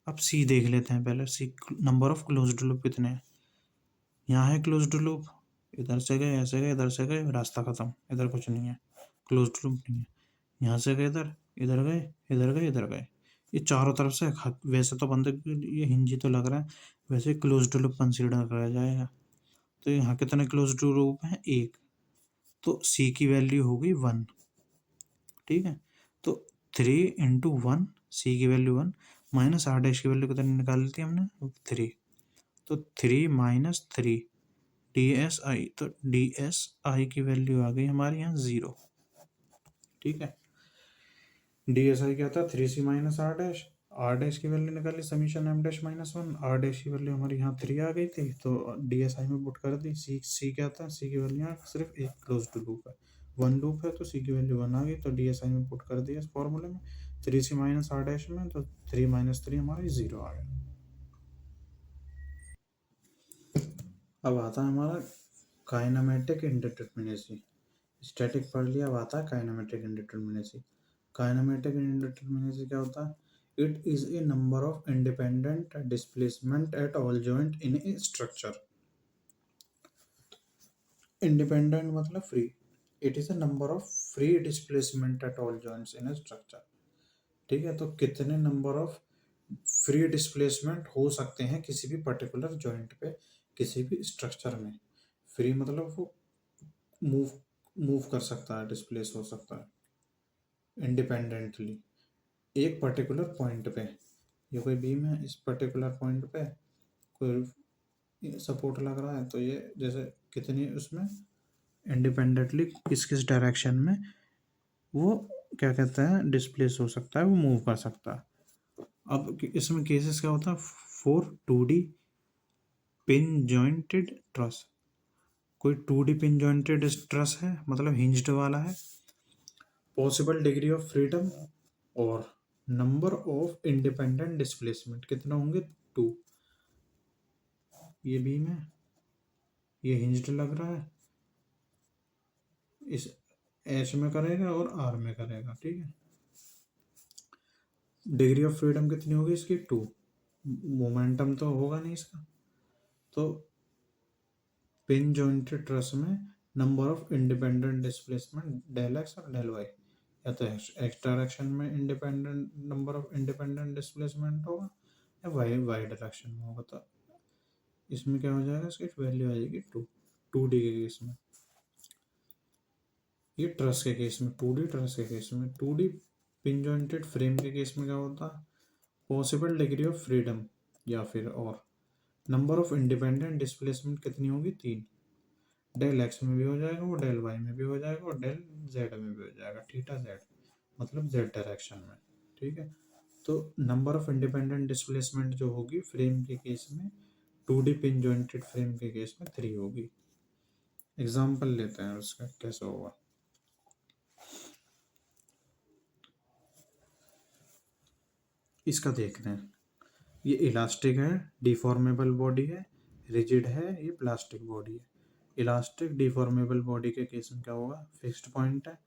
अब सी देख लेते हैं पहले, C number of closed loop कितने हैं, यहाँ है क्लोज्ड लूप, इधर से गए, ऐसे गए, इधर से गए, रास्ता खत्म, इधर कुछ नहीं है, क्लोज्ड लूप नहीं है, यहाँ से गए इधर, इधर गए, इधर गए, इधर गए, ये चारों तरफ से वैसे तो बंदे ये हिंजी तो लग रहा है, वैसे क्लोज्ड लूप कंसीडर करा जाएगा। तो यहाँ कितने क्लोज्ड लूप हैं, एक, तो सी की वैल्यू होगी वन, ठीक है। तो थ्री इंटू वन, सी की value one, minus R dash की वैल्यू कितनी निकाल ली थी हमने, थ्री, तो three minus three D S I, तो डी एस आई की वैल्यू आ गई हमारे यहाँ ज़ीरो, ठीक है। डी एस आई क्या था, three C minus R dash की वैल्यू निकाली summation M dash minus one, R dash की वैल्यू हमारी यहाँ थ्री आ गई थी, तो डी एस आई में पुट कर दी, सी क्या था, सी की वैल्यू यहाँ सिर्फ एक क्लोज्ड लूप है, वन लूप है, तो सी की वैल्यू वन आ गई, तो डी एस आई में पुट कर दिया इस फॉर्मूले में, three C minus R dash में, तो थ्री माइनस थ्री हमारी ज़ीरो आ गया। अब आता है हमारा काइनेमेटिक इंडिटरमिनेसी, स्टैटिक पढ़ लिया, अब आता है काइनेमेटिक इंडिटरमिनेसी। काइनेमेटिक इंडिटरमिनेसी क्या होता है, it is a number of independent displacement at all joint in a structure. Independent मतलब free, it is a number of free displacement at all joints in a structure, ठीक है। तो कितने number of free displacement हो सकते हैं किसी भी पर्टिकुलर जॉइंट पे, किसी भी स्ट्रक्चर में, फ्री मतलब वो मूव मूव कर सकता है, डिस्प्लेस हो सकता है इंडिपेंडेंटली एक पर्टिकुलर पॉइंट पे। ये कोई बीम है, इस पर्टिकुलर पॉइंट पे कोई सपोर्ट लग रहा है, तो ये जैसे कितनी उसमें इंडिपेंडेंटली किस किस डायरेक्शन में वो क्या कहते हैं डिस्प्लेस हो सकता है, वो मूव कर सकता है। अब इसमें केसेस क्या होता है, for two D pin jointed truss, कोई two D pin jointed truss है, मतलब हिंज्ड वाला है, पॉसिबल डिग्री ऑफ फ्रीडम और नंबर ऑफ इंडिपेंडेंट डिस्प्लेसमेंट कितना होंगे, टू, ये बीम है, ये हिंज्ड लग रहा है, इस एच में करेगा और आर में करेगा, ठीक है। डिग्री ऑफ फ्रीडम कितनी होगी इसकी, टू, मोमेंटम तो होगा नहीं इसका, तो पिन जॉइंटेड ट्रस में number of independent displacement del X और डेल वाई, या तो एक्स डायरेक्शन में independent number of independent displacement होगा या वाई वाई डायरेक्शन में होगा। तो इसमें क्या हो जाएगा, इसकी वैल्यू आ जाएगी 2D के केस में। ये ट्रस के केस में 2D, ट्रस के केस में 2D। पिन जॉइंटेड फ्रेम के केस में क्या होता है, पॉसिबल डिग्री ऑफ फ्रीडम या फिर और नंबर ऑफ इंडिपेंडेंट डिस्प्लेसमेंट कितनी होगी, 3। डेल एक्स में भी हो जाएगा वो, डेल वाई में भी हो जाएगा और डेल जेड में भी हो जाएगा, थीटा जेड मतलब जेड डायरेक्शन में। ठीक है, तो नंबर ऑफ इंडिपेंडेंट डिस्प्लेसमेंट जो होगी फ्रेम के केस में 2D पिन जॉइंटेड फ्रेम के केस में 3 होगी। एग्जाम्पल लेते हैं उसका कैसे होगा। इसका देखते हैं, ये इलास्टिक है, डिफॉर्मेबल बॉडी है, रिजिड है, ये प्लास्टिक बॉडी है। इलास्टिक डिफॉर्मेबल बॉडी के केस में क्या होगा, फिक्स्ड पॉइंट है,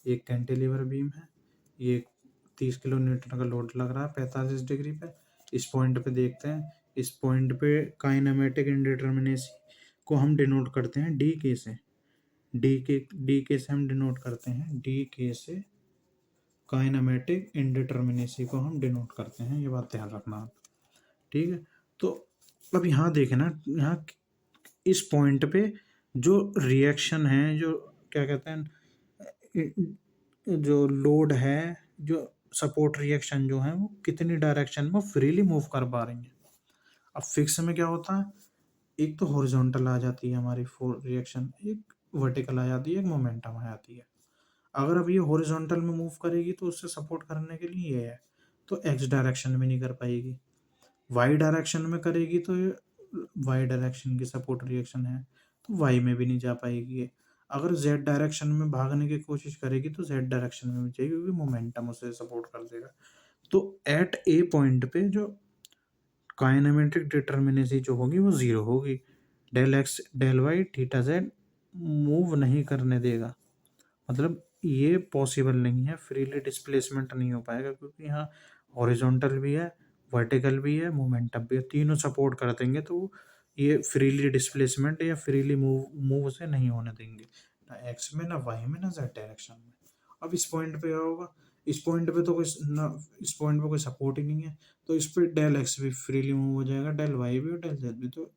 एक कैंटिलीवर बीम है, ये 30 किलो न्यूटन का लोड लग रहा है 45 डिग्री पे। इस पॉइंट पे देखते हैं, इस पॉइंट पे काइनेमेटिक इंडिटर्मिनेसी को हम डिनोट करते हैं डी के से। डी के से हम डिनोट करते हैं, डी के से काइनेमेटिक इंडिटर्मिनेसी को हम डिनोट करते हैं, ये बात ध्यान रखना आप। ठीक है, तो अब यहाँ देखें ना, यहाँ इस पॉइंट पे जो रिएक्शन है, जो क्या कहते हैं, जो लोड है, जो सपोर्ट रिएक्शन जो है वो कितनी डायरेक्शन में फ्रीली मूव कर पा रही है। अब फिक्स में क्या होता है, एक तो हॉरिजॉन्टल आ जाती है हमारी फोर रिएक्शन, एक वर्टिकल आ जाती है, एक मोमेंटम आ जाती है। अगर अब ये हॉरिजॉन्टल में मूव करेगी तो उससे सपोर्ट करने के लिए ये है, तो एक्स डायरेक्शन में नहीं कर पाएगी। वाई डायरेक्शन में करेगी तो ये वाई डायरेक्शन की सपोर्ट रिएक्शन है, तो वाई में भी नहीं जा पाएगी ये। अगर जेड डायरेक्शन में भागने की कोशिश करेगी तो जेड डायरेक्शन में भी जाएगी, क्योंकि मोमेंटम उसे सपोर्ट कर देगा। तो एट ए पॉइंट पे जो काइनेमेटिक डिटर्मिनेसी जो होगी वो 0 होगी। Del X del Y theta Z move नहीं करने देगा, मतलब ये पॉसिबल नहीं है, फ्रीली डिस्प्लेसमेंट नहीं हो पाएगा, क्योंकि यहाँ हॉरिजॉन्टल भी है, वर्टिकल भी है, मोमेंटम भी है, तीनों सपोर्ट कर देंगे, तो ये फ्रीली डिस्प्लेसमेंट या फ्रीली मूव से नहीं होने देंगे, ना एक्स में, ना वाई में, ना जेड डायरेक्शन में। अब इस पॉइंट पे क्या होगा, इस पॉइंट पे तो कोई ना, इस पॉइंट पे कोई सपोर्ट ही नहीं है, तो इस पे डेल एक्स भी फ्रीली मूव हो जाएगा, डेल वाई भी और डेल जेड भी। तो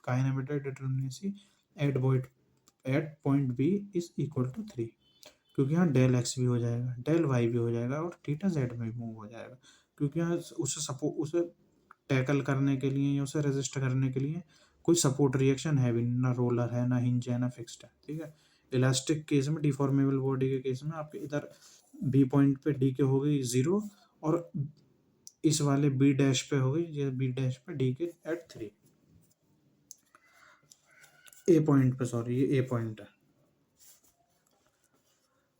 kinematic determinacy at point B is equal to 3, क्योंकि यहाँ डेल एक्स भी हो जाएगा, डेल वाई भी हो जाएगा और थीटा जेड में भी मूव हो जाएगा, क्योंकि यहाँ उसे टैकल करने के लिए या उसे रेजिस्ट करने के लिए कोई सपोर्ट रिएक्शन है भी, ना रोलर है, ना हिंज है, ना फिक्स्ड है। ठीक है, इलास्टिक केस में, डिफॉर्मेबल बॉडी के केस में आपके इधर बी पॉइंट पे डी के हो गई 0 और इस वाले बी डैश पे हो गई, ये बी डैश पे डी के एट 3, ए पॉइंट पे, सॉरी ये ए पॉइंट है।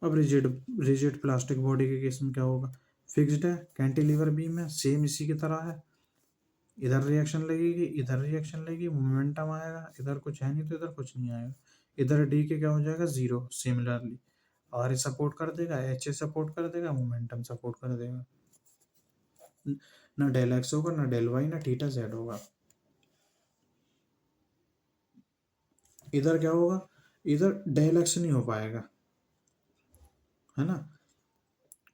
अब रिजिड प्लास्टिक बॉडी के केस में क्या होगा, फिक्स्ड है, कैंटिलीवर बीम है, सेम इसी की तरह है, इधर रिएक्शन लगेगी, इधर रिएक्शन लगेगी, मोमेंटम आएगा, इधर कुछ है नहीं तो इधर कुछ नहीं आएगा। इधर डी के क्या हो जाएगा 0, सिमिलरली आर सपोर्ट कर देगा, एच ए सपोर्ट कर देगा, मोमेंटम सपोर्ट कर देगा, ना डेल एक्स होगा, ना डेल वाई, ना थीटा जेड होगा। इधर क्या होगा, इधर डेल एक्स नहीं हो पाएगा, है ना,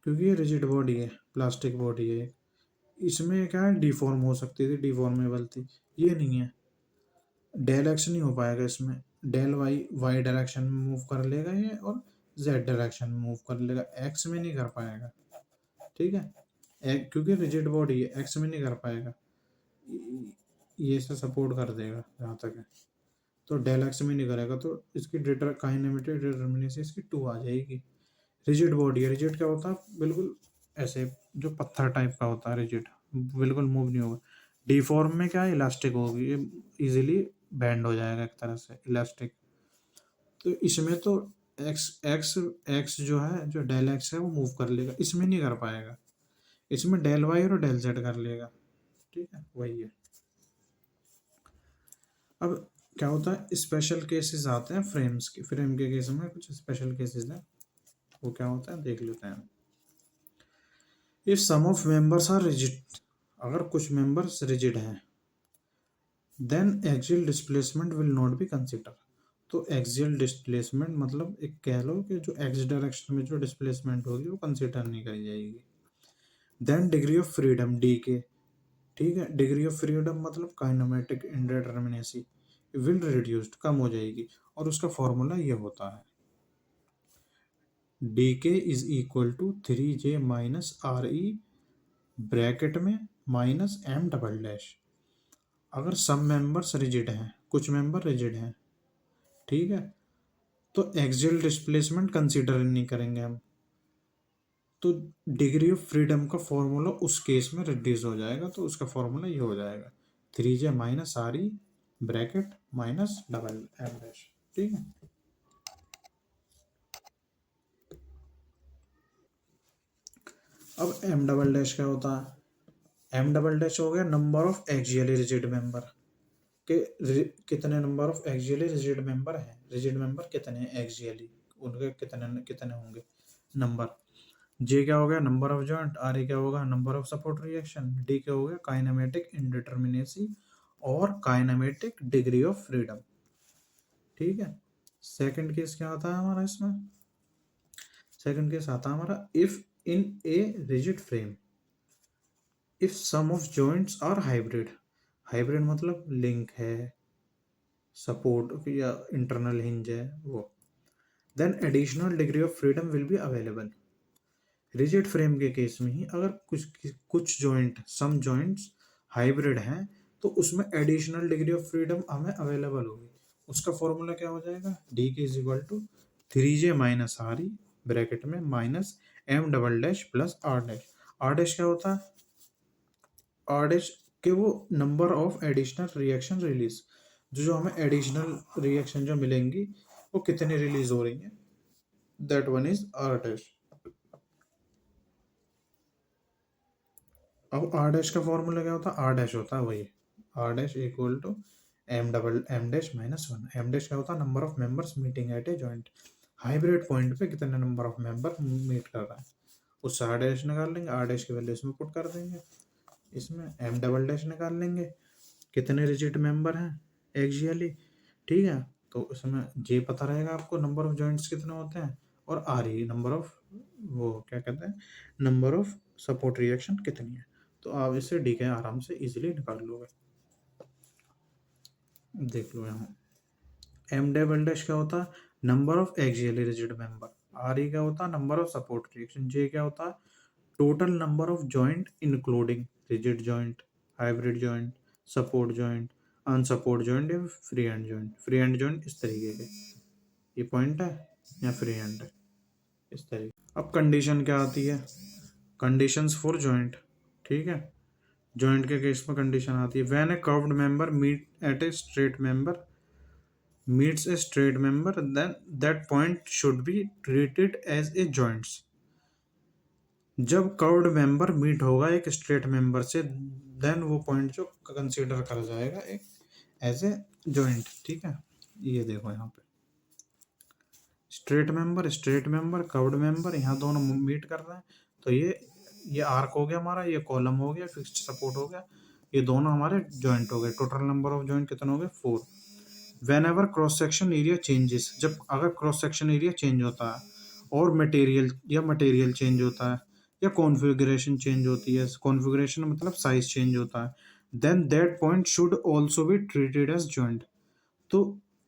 क्योंकि ये रिजिड बॉडी है, प्लास्टिक बॉडी है, इसमें क्या है, डिफॉर्म हो सकती थी, डिफॉर्मेबल थी, ये नहीं है। डेल एक्स नहीं हो पाएगा इसमें, डेल वाई वाई डायरेक्शन में मूव कर लेगा ये और जेड डायरेक्शन में मूव कर लेगा, एक्स में नहीं कर पाएगा। ठीक है, क्योंकि रिजिड बॉडी है, एक्स में नहीं कर पाएगा, ये से सपोर्ट कर देगा जहाँ तक है, तो डेल एक्स में नहीं करेगा, तो इसकी काइनेमेटिक डिटर्मिनेसी इसकी 2 आ जाएगी। रिजिड बॉडी है, रिजिड क्या होता है, बिल्कुल ऐसे जो पत्थर टाइप का होता है, रिजिड बिल्कुल मूव नहीं होगा। डिफॉर्म में क्या है, इलास्टिक होगी, ये इजीली बैंड हो जाएगा एक तरह से, इलास्टिक। तो इसमें तो एक्स एक्स एक्स जो है, जो डेल एक्स है वो मूव कर लेगा, इसमें नहीं कर पाएगा, इसमें डेल वाई और डेल जेड कर लेगा। ठीक है, वही है। अब क्या होता है, स्पेशल केसेस आते हैं फ्रेम्स के, फ्रेम के केस में कुछ स्पेशल केसेस हैं, वो क्या होता है देख लेते हैं। If sum of members are rigid, अगर कुछ मेंबर्स रिजिड हैं, then axial displacement will not be consider, तो एक्सियल डिस्प्लेसमेंट मतलब एक कह लो कि जो एक्स डायरेक्शन में जो डिस्प्लेसमेंट होगी वो कंसिडर नहीं करी जाएगी। Then degree of freedom D K, ठीक है, डिग्री ऑफ फ्रीडम मतलब काइनेमेटिक इंडेटर्मिनेसी विल रिड्यूस्ड, कम हो जाएगी, और उसका फॉर्मूला ये होता है D K is equal to 3J minus R E bracket में माइनस एम डबल डैश। अगर सब मेंबर्स रिजिड हैं, कुछ मेंबर रिजिड हैं, ठीक है, तो एक्सियल डिस्प्लेसमेंट कंसीडर नहीं करेंगे हम, तो डिग्री ऑफ फ्रीडम का फॉर्मूला उस केस में रिड्यूस हो जाएगा, तो उसका फॉर्मूला ये हो जाएगा 3J minus R E bracket minus double M dash, ठीक है। अब एम डबल डैश क्या होता है? एम डबल डैश हो गया number of axially rigid member के, कितने number of axially rigid member हैं, रिजिड मेंबर कितने हैं एक्सियली, उनके कितने कितने होंगे नंबर। जे क्या हो गया number of joint, R A क्या होगा number of support reaction, D क्या हो गया काइनेमेटिक इंडिटर्मिनेसी और काइनेमेटिक डिग्री ऑफ फ्रीडम, ठीक है। सेकंड केस क्या आता है हमारा इसमें? सेकंड केस आता है हमारा if in a rigid frame if sum of joints are hybrid, hybrid मतलब लिंक है, सपोर्ट या इंटरनल हिंज है वो, then additional degree of freedom will be available. Rigid frame के केस में ही अगर कुछ जॉइंट सम जॉइंट्स हाइब्रिड हैं तो उसमें एडिशनल डिग्री ऑफ फ्रीडम हमें अवेलेबल होगी। उसका फॉर्मूला क्या हो जाएगा D K is equal to 3J minus R E bracket में minus M double dash plus R dash. R dash क्या होता है? आर डैश के वो number of additional reaction release, जो हमें एडिशनल रिएक्शन जो मिलेंगी वो कितनी रिलीज हो रही हैं, that one is R dash. अब आर डैश का फॉर्मूला क्या होता है? आर डैश होता है वही R dash equal to M dash minus one. M dash क्या होता है? Number of members meeting at a joint, hybrid point पे कितने नंबर ऑफ मेंबर मीट कर रहा है, उससे आर डैश निकाल लेंगे, आर डैश की वैल्यू इसमें पुट कर देंगे, इसमें एम डबल डैश निकाल लेंगे, कितने रिजिड मेंबर हैं एक्सियली, ठीक है, तो उसमें जे पता रहेगा आपको नंबर ऑफ जॉइंट्स कितने होते हैं, और आर ई नंबर ऑफ वो क्या कहते हैं नंबर ऑफ सपोर्ट रिएक्शन कितनी है, तो आप इससे डी के आराम से इजीली निकाल लोगे। देख लो यहाँ एम डबल डैश क्या होता है? Number of axially rigid member, R E क्या होता है? Number of support reaction, J क्या होता है? Total number of joint including rigid joint, hybrid joint, support joint, unsupport joint या free end joint. Free end joint इस तरीके के, ये पॉइंट है या फ्री एंड है इस तरीके। अब कंडीशन क्या आती है? कंडीशंस फॉर जॉइंट, ठीक है, जॉइंट के केस में कंडीशन आती है when a curved member meet at a straight member meets a straight member then that point should be treated as a joints। जब कर्व्ड मेंबर मीट होगा एक straight member से देन वो point जो consider करा जाएगा एक एज ए जॉइंट, ठीक है। ये देखो यहाँ पे स्ट्रेट मेंबर कर्व्ड मेंबर यहाँ दोनों मीट कर रहे हैं, तो ये आर्क हो गया हमारा, ये कॉलम हो गया, फिक्स्ड सपोर्ट हो गया, ये दोनों हमारे जॉइंट हो गए। टोटल नंबर ऑफ जॉइंट कितने हो गए? 4। When ever cross section area changes, जब अगर क्रॉस सेक्शन एरिया चेंज होता है और मटेरियल चेंज होता है या कॉन्फ़िगरेशन चेंज होती है, कॉन्फ़िगरेशन मतलब साइज चेंज होता है, then that point should also be treated as joint. तो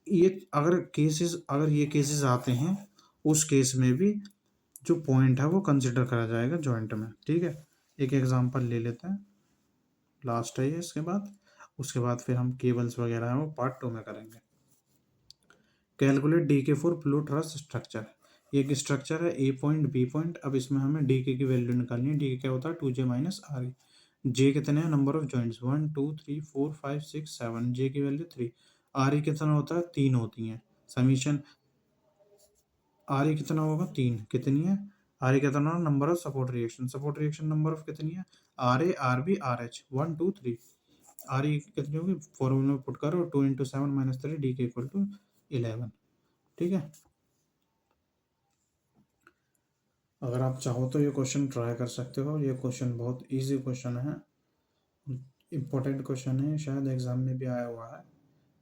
अगर ये केसेस आते हैं उस केस में भी जो पॉइंट है वो कंसिडर करा जाएगा जॉइंट में, ठीक है। एक एग्जांपल ले लेते हैं, लास्ट है ये, इसके बाद उसके बाद फिर हम केबल्स वगैरह हैं वो पार्ट 2 में करेंगे। कैलकुलेट डी के फॉर फ्लो ट्रस स्ट्रक्चर, ये एक स्ट्रक्चर है ए पॉइंट बी पॉइंट। अब इसमें हमें डी के की वैल्यू निकालनी है। डी के क्या होता है? 2J माइनस आर ई। जे कितने हैं? नंबर ऑफ जॉइंट्स 1 2 3 4 5 6 7, जे की वैल्यू 3। आर ई कितना होता है? 3 होती हैं। समीशन आर ई कितना होगा? 3 कितनी है? आर ई कितना होगा? Number of support reaction number of कितनी है? R A R B R H 1 2 3। R E कितनी होगी? फॉर्मूला में पुट करो 2 into 7 minus 3 D K equal to 11, ठीक है। अगर आप चाहो तो ये क्वेश्चन ट्राई कर सकते हो, ये क्वेश्चन बहुत इजी क्वेश्चन है, इम्पोर्टेंट क्वेश्चन है, शायद एग्जाम में भी आया हुआ है,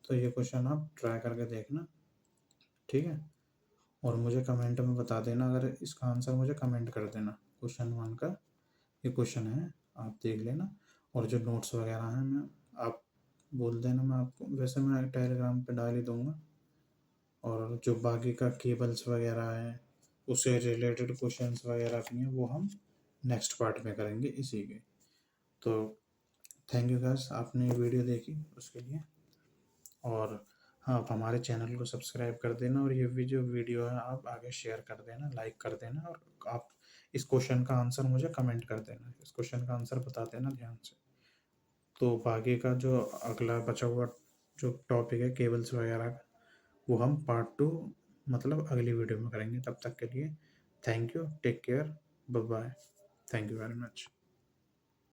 तो ये क्वेश्चन आप ट्राई करके देखना। ठीक है। और मुझे कमेंट में बता देना, अगर इसका आंसर मुझे कमेंट कर देना। क्वेश्चन 1 का ये क्वेश्चन है, आप देख लेना। और जो नोट्स वगैरह हैं मैं आप बोल देना, मैं आपको वैसे मैं टेलीग्राम पे डाल ही दूँगा। और जो बाकी का केबल्स वगैरह हैं, उससे रिलेटेड क्वेश्चंस वगैरह भी हैं, वो हम नेक्स्ट पार्ट में करेंगे इसी के। तो थैंक यू गाइस, आपने ये वीडियो देखी उसके लिए। और हाँ, आप हमारे चैनल को सब्सक्राइब कर देना, और ये भी जो वीडियो है आप आगे शेयर कर देना, लाइक कर देना, और आप इस क्वेश्चन का आंसर मुझे कमेंट कर देना, इस क्वेश्चन का आंसर बता देना ध्यान से। तो बाकी का जो अगला बचा हुआ जो टॉपिक है केबल्स वगैरह का, वो हम पार्ट 2 मतलब अगली वीडियो में करेंगे। तब तक के लिए thank you, take care, bye bye, thank you very much.